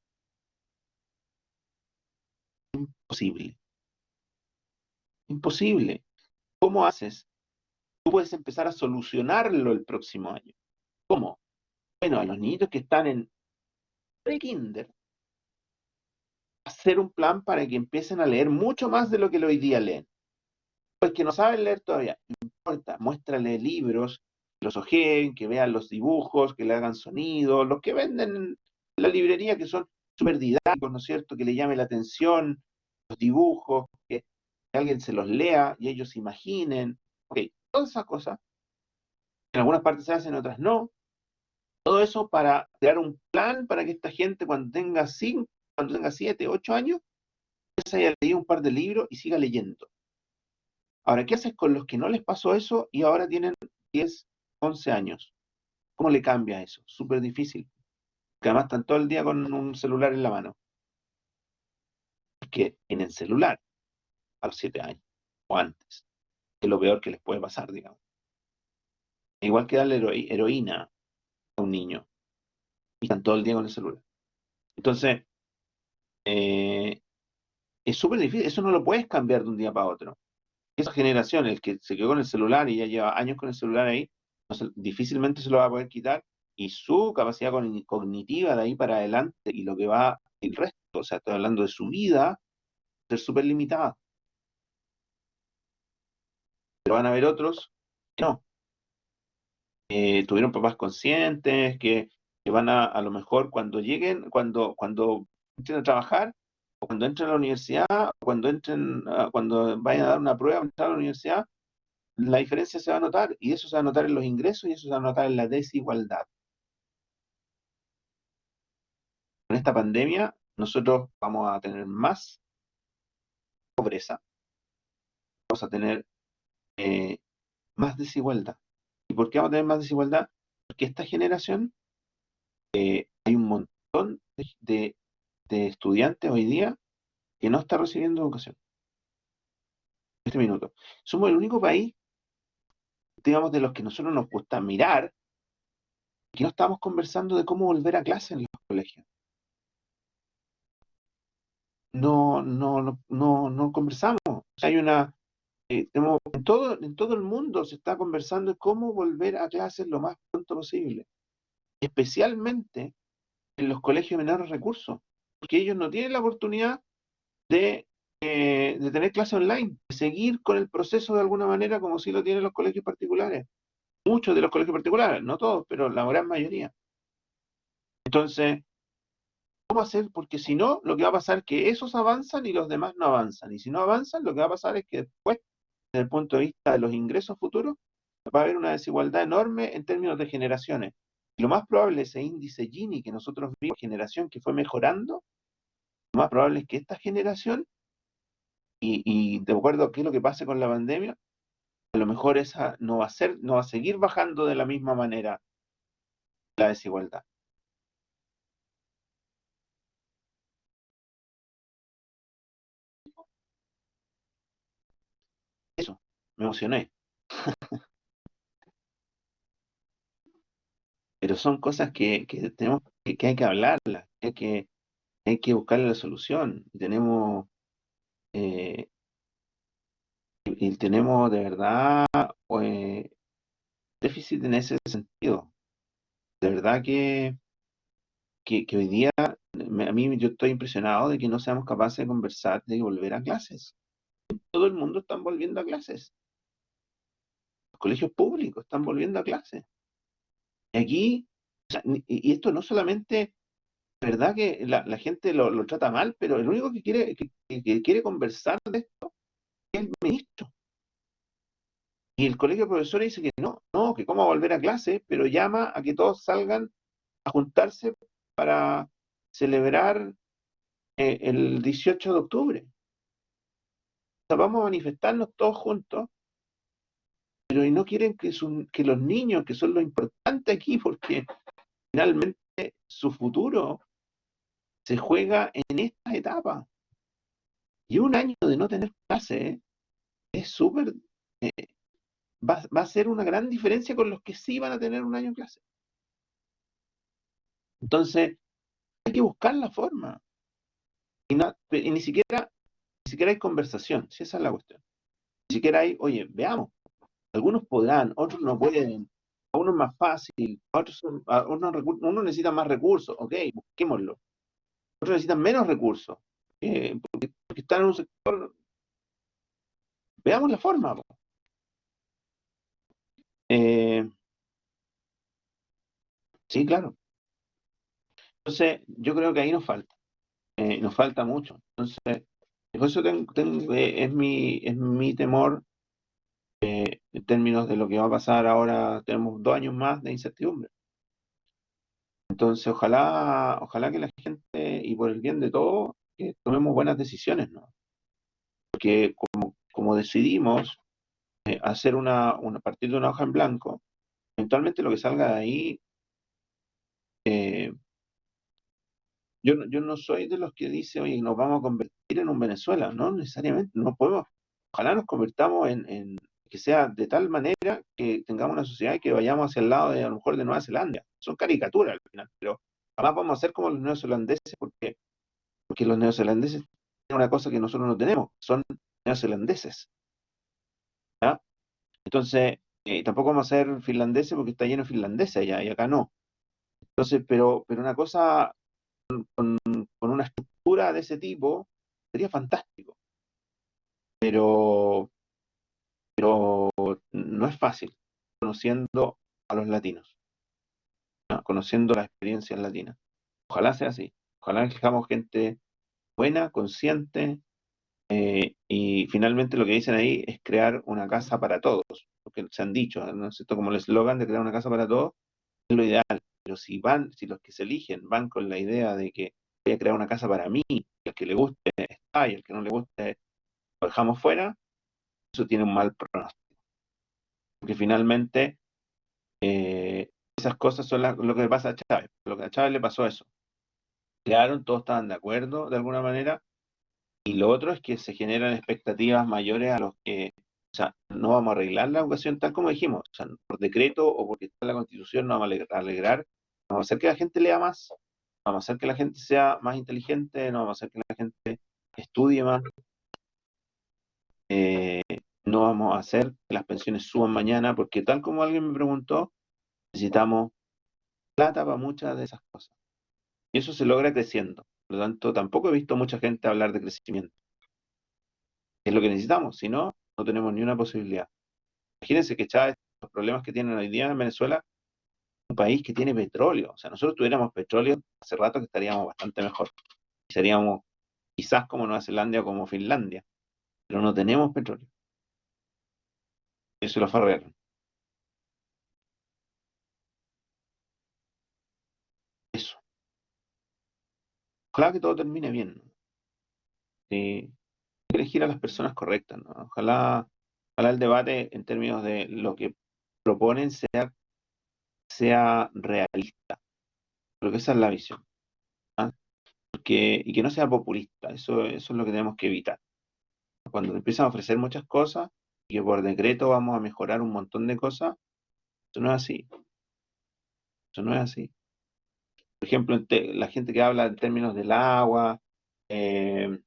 Imposible. Imposible. ¿Cómo haces? Tú puedes empezar a solucionarlo el próximo año. ¿Cómo? Bueno, a los niñitos que están en pre-kinder, hacer un plan para que empiecen a leer mucho más de lo que hoy día leen. Pues que no saben leer todavía, no importa, muéstrale libros, que los ojeen, que vean los dibujos, que le hagan sonido, los que venden en la librería que son súper didácticos, ¿no es cierto? Que le llame la atención, los dibujos, que alguien se los lea y ellos imaginen. Ok, todas esas cosas, en algunas partes se hacen, en otras no. Todo eso para crear un plan para que esta gente cuando tenga 7, 8 años, se haya leído un par de libros y siga leyendo. Ahora, ¿qué haces con los que no les pasó eso y ahora tienen 10, 11 años? ¿Cómo le cambia eso? Súper difícil. Porque además están todo el día con un celular en la mano. Porque tienen celular a los 7 años o antes. Que es lo peor que les puede pasar, digamos. Igual que darle heroína a un niño. Y están todo el día con el celular. Entonces, eh, es súper difícil. Eso no lo puedes cambiar de un día para otro. Esa generación, el que se quedó con el celular y ya lleva años con el celular ahí, difícilmente se lo va a poder quitar y su capacidad cognitiva de ahí para adelante y lo que va el resto, o sea, estoy hablando de su vida, va a ser súper limitada. Pero van a haber otros que no, tuvieron papás conscientes, que van a lo mejor cuando lleguen, cuando entren a trabajar, o cuando entren a la universidad, o cuando cuando vayan a dar una prueba, entrar a la universidad, la diferencia se va a notar y eso se va a notar en los ingresos y eso se va a notar en la desigualdad. Con esta pandemia nosotros vamos a tener más pobreza, vamos a tener eh, más desigualdad. ¿Y por qué vamos a tener más desigualdad? Porque esta generación, hay un montón de estudiantes hoy día que no está recibiendo educación. En este minuto. Somos el único país, digamos, de los que nosotros nos gusta mirar, que no estamos conversando de cómo volver a clase en los colegios. No conversamos. O sea, hay una, en todo el mundo se está conversando de cómo volver a clases lo más pronto posible, especialmente en los colegios de menores recursos, porque ellos no tienen la oportunidad de tener clases online, de seguir con el proceso de alguna manera como si lo tienen los colegios particulares. Muchos de los colegios particulares, no todos, pero la gran mayoría. Entonces, ¿cómo hacer? Porque si no, lo que va a pasar es que esos avanzan y los demás no avanzan. Y si no avanzan, lo que va a pasar es que después, desde el punto de vista de los ingresos futuros, va a haber una desigualdad enorme en términos de generaciones. Y lo más probable, ese índice Gini que nosotros vimos, generación que fue mejorando, lo más probable es que esta generación, y de acuerdo a qué es lo que pase con la pandemia, a lo mejor esa no va a seguir bajando de la misma manera la desigualdad. Eso, me emocioné. Pero son cosas que tenemos que hay que hablarlas, hay que buscarle la solución. Eh, y tenemos de verdad eh, déficit en ese sentido. De verdad que hoy día a mí yo estoy impresionado de que no seamos capaces de conversar, de volver a clases. Todo el mundo está volviendo a clases. Los colegios públicos están volviendo a clases. Y aquí, o sea, y esto no solamente, verdad que la gente lo trata mal, pero el único que quiere conversar de esto es el ministro. Y el colegio de profesores dice que no, que cómo volver a clase, pero llama a que todos salgan a juntarse para celebrar el 18 de octubre. O sea, vamos a manifestarnos todos juntos, pero y no quieren que los niños, que son lo importante aquí, porque finalmente su futuro se juega en esta etapa. Y un año de no tener clase, es súper, eh, va a ser una gran diferencia con los que sí van a tener un año en clase. Entonces, hay que buscar la forma. Y ni siquiera hay conversación, si esa es la cuestión. Ni siquiera hay, oye, veamos, algunos podrán, otros no pueden, a unos más fácil, unos necesitan más recursos, ok, busquémoslo. Otros necesitan menos recursos, porque están en un sector, veamos la forma. Po. Eh, sí, claro. Entonces, yo creo que ahí nos falta mucho. Entonces, por eso es mi temor en términos de lo que va a pasar ahora. Tenemos 2 años más de incertidumbre. Entonces, ojalá que la gente, y por el bien de todos, que tomemos buenas decisiones, ¿no? Porque como decidimos hacer partir de una hoja en blanco, eventualmente lo que salga de ahí, eh, yo no soy de los que dice, oye, nos vamos a convertir en un Venezuela, no necesariamente, no podemos, ojalá nos convirtamos que sea de tal manera que tengamos una sociedad y que vayamos hacia el lado de a lo mejor de Nueva Zelanda. Son caricaturas al final, pero jamás vamos a ser como los neozelandeses porque los neozelandeses tienen una cosa que nosotros no tenemos, son neozelandeses, ¿ya? Entonces, tampoco vamos a ser finlandeses porque está lleno de finlandeses allá y acá no. Entonces, pero una cosa con una estructura de ese tipo sería fantástico, pero, pero no es fácil conociendo a los latinos, ¿no? Conociendo las experiencias latinas. Ojalá sea así, ojalá que gente buena, consciente, y finalmente lo que dicen ahí es crear una casa para todos, porque se han dicho, ¿no es cierto? Como el eslogan de crear una casa para todos, es lo ideal, pero si los que se eligen van con la idea de que voy a crear una casa para mí, y el que le guste está, y el que no le guste lo dejamos fuera, eso tiene un mal pronóstico, porque finalmente esas cosas son lo que le pasa a Chávez, lo que a Chávez le pasó eso, crearon, todos estaban de acuerdo de alguna manera, y lo otro es que se generan expectativas mayores a los que, o sea, no vamos a arreglar la educación tal como dijimos, o sea, por decreto o porque está en la Constitución no vamos a alegrar, vamos a hacer que la gente lea más, vamos a hacer que la gente sea más inteligente, no vamos a hacer que la gente estudie más, eh, no vamos a hacer que las pensiones suban mañana, porque tal como alguien me preguntó, necesitamos plata para muchas de esas cosas. Y eso se logra creciendo. Por lo tanto, tampoco he visto mucha gente hablar de crecimiento. Es lo que necesitamos, si no, no tenemos ni una posibilidad. Imagínense que Chávez, los problemas que tienen hoy día en Venezuela, es un país que tiene petróleo. O sea, nosotros tuviéramos petróleo, hace rato que estaríamos bastante mejor. Seríamos quizás como Nueva Zelanda o como Finlandia, pero no tenemos petróleo. Eso lo farrearon. Eso. Ojalá que todo termine bien, ¿no? Sí, hay que elegir a las personas correctas, ¿no? Ojalá el debate en términos de lo que proponen sea realista. Creo que esa es la visión. ¿Ah? Y que no sea populista. Eso es lo que tenemos que evitar. Cuando te empiezan a ofrecer muchas cosas y que por decreto vamos a mejorar un montón de cosas, eso no es así. Eso no es así. Por ejemplo, la gente que habla en términos del agua, eh,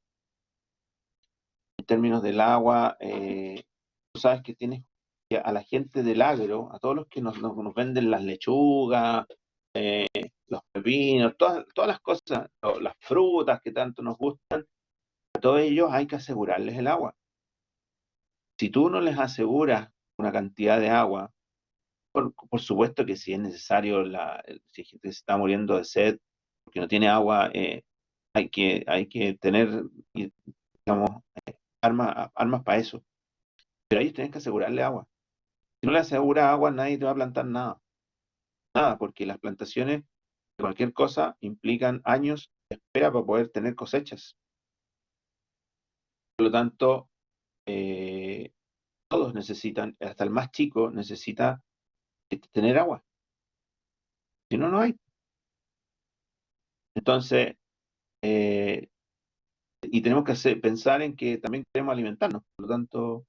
tú sabes que tienes que a la gente del agro, a todos los que nos venden las lechugas, los pepinos, todas las cosas, las frutas que tanto nos gustan, a todos ellos hay que asegurarles el agua. Si tú no les aseguras una cantidad de agua, por supuesto que si es necesario, si gente se está muriendo de sed porque no tiene agua, hay que tener, digamos, armas para eso. Pero a ellos tienes que asegurarle agua. Si no le aseguras agua, nadie te va a plantar nada. Nada, porque las plantaciones de cualquier cosa implican años de espera para poder tener cosechas. Por lo tanto, eh, todos necesitan, hasta el más chico necesita tener agua. Si no, no hay. Entonces, eh, y tenemos que pensar en que también queremos alimentarnos, por lo tanto,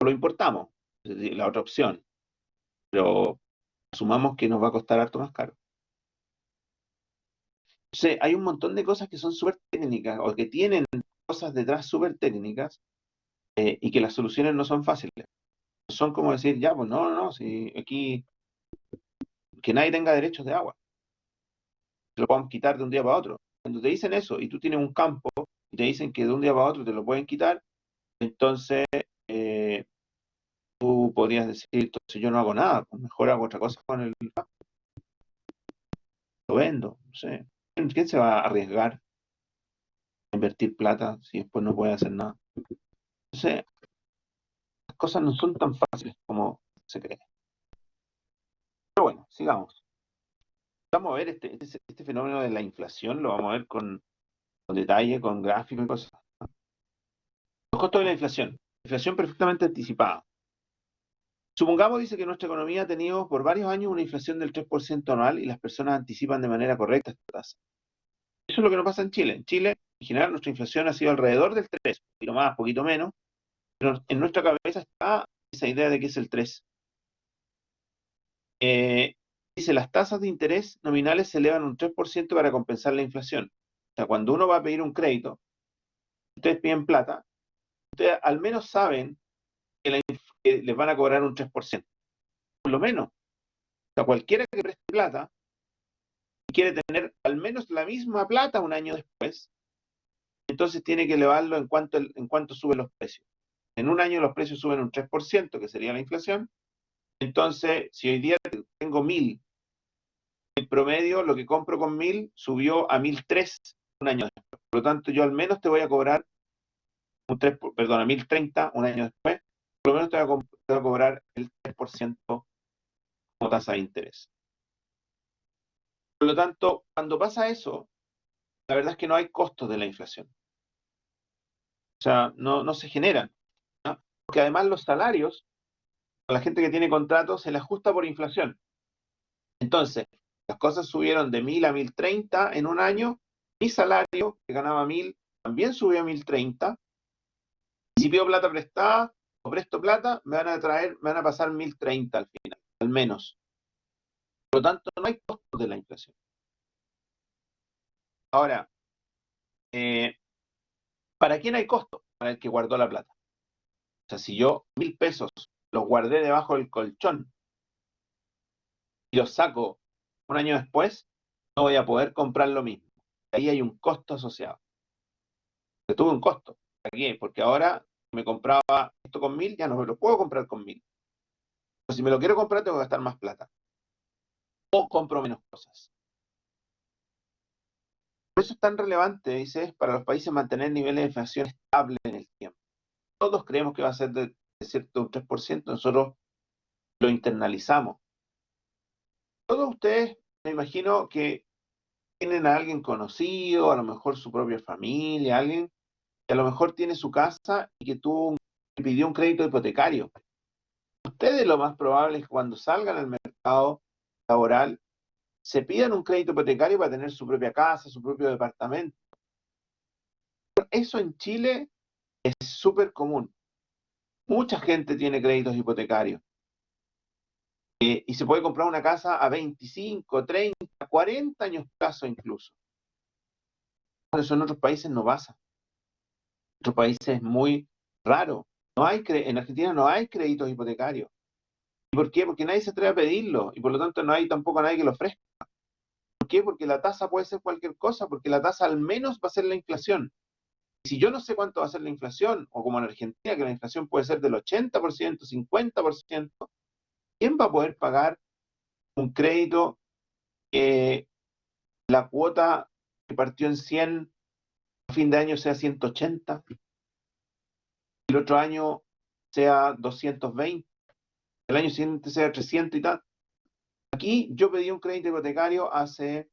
lo importamos, es decir, la otra opción, pero asumamos que nos va a costar harto más caro. Entonces, hay un montón de cosas que son súper técnicas o que tienen cosas detrás súper técnicas y que las soluciones no son fáciles. Son como decir, ya, pues no, no, no, si aquí que nadie tenga derechos de agua, se lo podemos quitar de un día para otro. Cuando te dicen eso y tú tienes un campo y te dicen que de un día para otro te lo pueden quitar, entonces eh, tú podrías decir, entonces yo no hago nada, pues mejor hago otra cosa con el campo, lo vendo, no sé. ¿Quién se va a arriesgar a invertir plata si después no puede hacer nada? Entonces, las cosas no son tan fáciles como se cree. Pero bueno, sigamos. Vamos a ver este fenómeno de la inflación, lo vamos a ver con detalle, con gráficos y cosas. Los costos de la inflación. Inflación perfectamente anticipada. Supongamos, dice, que nuestra economía ha tenido por varios años una inflación del 3% anual y las personas anticipan de manera correcta esta tasa. Eso es lo que no pasa en Chile. En Chile, en general, nuestra inflación ha sido alrededor del 3, un poquito más, un poquito menos, pero en nuestra cabeza está esa idea de que es el 3. Eh, dice, las tasas de interés nominales se elevan un 3% para compensar la inflación. O sea, cuando uno va a pedir un crédito, ustedes piden plata, ustedes al menos saben que les van a cobrar un 3%, por lo menos. O sea, cualquiera que preste plata y quiere tener al menos la misma plata un año después, entonces tiene que elevarlo en cuanto suben los precios. En un año los precios suben un 3%, que sería la inflación. Entonces, si hoy día tengo 1.000, el promedio, lo que compro con 1.000, subió a 1.003 un año después. Por lo tanto, yo al menos te voy a cobrar a 1.030 un año después, por lo menos te voy a cobrar el 3% como tasa de interés. Por lo tanto, cuando pasa eso, la verdad es que no hay costos de la inflación. O sea, no se generan, ¿no? Porque además los salarios, a la gente que tiene contratos, se le ajusta por inflación. Entonces, las cosas subieron de 1.000 a 1.030 en un año. Mi salario, que ganaba 1.000, también subió a 1.030. Y si pido plata prestada o presto plata, me van a pasar 1.030 al final, al menos. Por lo tanto, no hay costos de la inflación. Ahora, eh, ¿para quién hay costo? Para el que guardó la plata. O sea, si yo 1.000 pesos los guardé debajo del colchón y los saco un año después, no voy a poder comprar lo mismo. Ahí hay un costo asociado. Que tuve un costo. Aquí, porque ahora me compraba esto con 1.000, ya no me lo puedo comprar con 1.000. Pero si me lo quiero comprar, tengo que gastar más plata. O compro menos cosas. Por eso es tan relevante, dice, para los países mantener niveles de inflación estables en el tiempo. Todos creemos que va a ser de cierto un 3%, nosotros lo internalizamos. Todos ustedes, me imagino que tienen a alguien conocido, a lo mejor su propia familia, alguien que a lo mejor tiene su casa y que pidió un crédito hipotecario. Ustedes lo más probable es que cuando salgan al mercado laboral se pidan un crédito hipotecario para tener su propia casa, su propio departamento. Eso en Chile es súper común. Mucha gente tiene créditos hipotecarios y se puede comprar una casa a 25, 30, 40 años plazo incluso. Eso en otros países no pasa. En otros países es muy raro. En Argentina no hay créditos hipotecarios. ¿Y por qué? Porque nadie se atreve a pedirlo y por lo tanto no hay tampoco nadie que lo ofrezca. ¿Por qué? Porque la tasa puede ser cualquier cosa, porque la tasa al menos va a ser la inflación. Y si yo no sé cuánto va a ser la inflación, o como en Argentina, que la inflación puede ser del 80%, 50%, ¿quién va a poder pagar un crédito que la cuota que partió en 100 a fin de año sea 180, y el otro año sea 220, el año siguiente sea 300 y tal? Aquí yo pedí un crédito hipotecario hace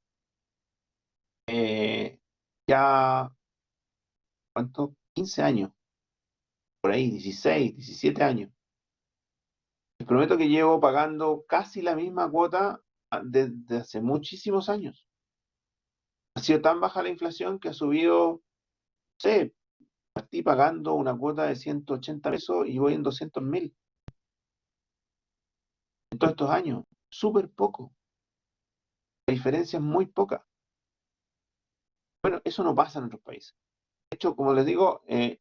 ya, ¿cuánto? 15 años, por ahí, 16, 17 años. Les prometo que llevo pagando casi la misma cuota desde hace muchísimos años. Ha sido tan baja la inflación que ha subido, no sé, partí pagando una cuota de 180 pesos y voy en 200.000 en todos estos años. Súper poco. La diferencia es muy poca. Bueno, eso no pasa en otros países. De hecho, como les digo, en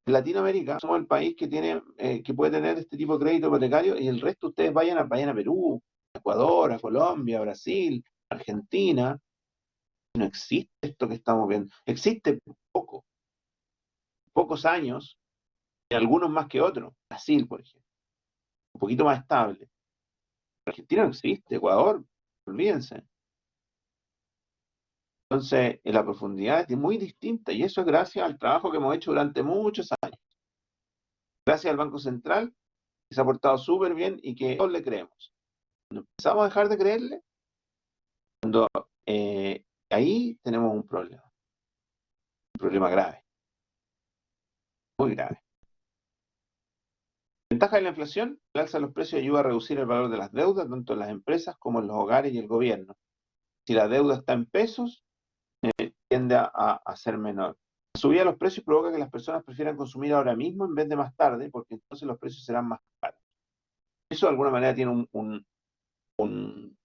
Latinoamérica somos el país que tiene, que puede tener este tipo de crédito hipotecario y el resto ustedes vayan a Perú, a Ecuador, a Colombia, a Brasil, Argentina. No existe esto que estamos viendo. Existe poco, pocos años, y algunos más que otros. Brasil, por ejemplo, un poquito más estable. Argentina no existe, Ecuador, olvídense. Entonces, la profundidad es muy distinta y eso es gracias al trabajo que hemos hecho durante muchos años. Gracias al Banco Central, que se ha portado súper bien y que todos le creemos. Cuando empezamos a dejar de creerle, ahí tenemos un problema grave, muy grave. Ventaja de la inflación: el alza de los precios ayuda a reducir el valor de las deudas, tanto en las empresas como en los hogares y el gobierno. Si la deuda está en pesos, tiende a ser menor. La subida de los precios provoca que las personas prefieran consumir ahora mismo en vez de más tarde, porque entonces los precios serán más caros. Eso de alguna manera tiene un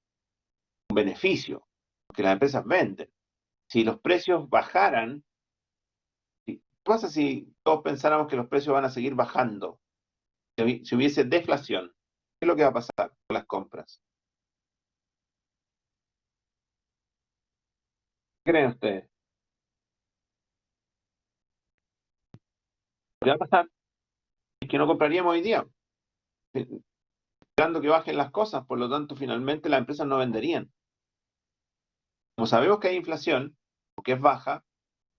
beneficio, porque las empresas venden. Si los precios bajaran, ¿qué pasa si todos pensáramos que los precios van a seguir bajando? Si hubiese deflación, ¿qué es lo que va a pasar con las compras? ¿Qué creen ustedes? Lo que va a pasar es que no compraríamos hoy día, esperando que bajen las cosas, por lo tanto, finalmente las empresas no venderían. Como sabemos que hay inflación, porque es baja,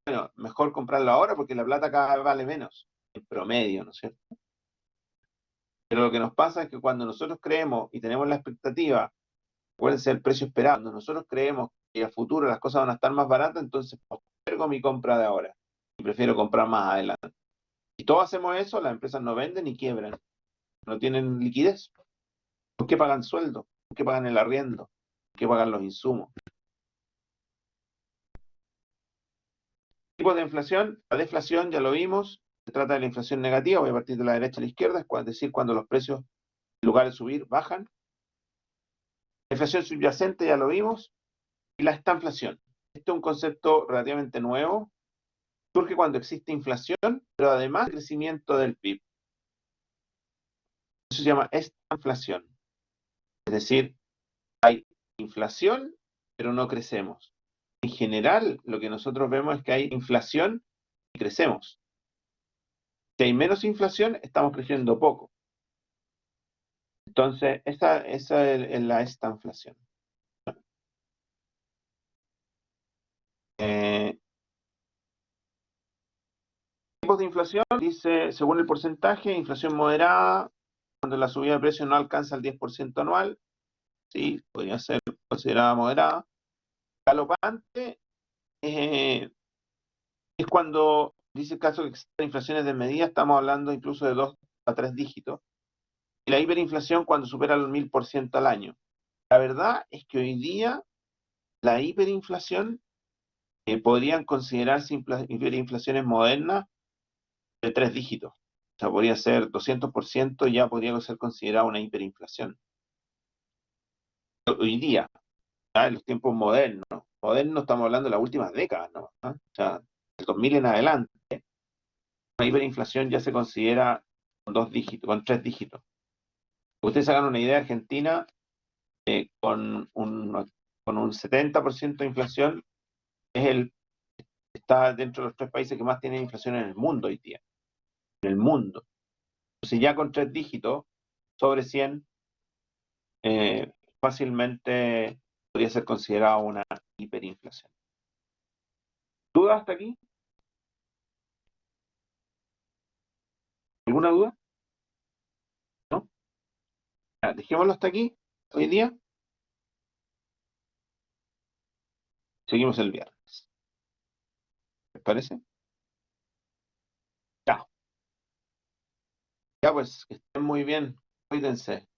bueno, mejor comprarlo ahora porque la plata cada vez vale menos, en promedio, ¿no es cierto? Pero lo que nos pasa es que cuando nosotros creemos y tenemos la expectativa, puede ser el precio esperado, cuando nosotros creemos que a futuro las cosas van a estar más baratas, entonces postergo mi compra de ahora y prefiero comprar más adelante. Si todos hacemos eso, las empresas no venden y quiebran, no tienen liquidez. ¿Por qué pagan sueldo? ¿Por qué pagan el arriendo? ¿Por qué pagan los insumos? Tipos de inflación: la deflación ya lo vimos, se trata de la inflación negativa, voy a partir de la derecha a la izquierda, es decir, cuando los precios, en lugar de subir, bajan. La inflación subyacente ya lo vimos, y la estanflación. Este es un concepto relativamente nuevo, surge cuando existe inflación, pero además crecimiento del PIB. Eso se llama estanflación, es decir, hay inflación, pero no crecemos. En general, lo que nosotros vemos es que hay inflación y crecemos. Si hay menos inflación, estamos creciendo poco. Entonces, esa es la estanflación. Eh, Tipos de inflación, dice, según el porcentaje: inflación moderada, cuando la subida de precios no alcanza el 10% anual, sí, podría ser considerada moderada. Galopante, es cuando, dice el caso que existen inflaciones desmedidas, estamos hablando incluso de 2 a 3 dígitos. Y la hiperinflación cuando supera el 1000% al año. La verdad es que hoy día la hiperinflación podrían considerarse hiperinflaciones modernas de 3 dígitos. O sea, podría ser 200%, ya podría ser considerada una hiperinflación. Hoy día, ¿ah? En los tiempos modernos. Modernos estamos hablando de las últimas décadas, ¿no? ¿Ah? O sea, del 2000 en adelante, la hiperinflación ya se considera con 2 dígitos, con 3 dígitos. Ustedes hagan una idea: Argentina, con un 70% de inflación, está dentro de los 3 países que más tienen inflación en el mundo hoy día. En el mundo. Entonces ya con 3 dígitos, sobre 100, fácilmente podría ser considerado una hiperinflación. ¿Duda hasta aquí? ¿Alguna duda? ¿No? Ya, dejémoslo hasta aquí hoy día. Seguimos el viernes. ¿Les parece? Ya. Ya pues, que estén muy bien. Cuídense.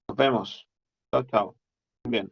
Nos vemos. Chao, chao. Bien.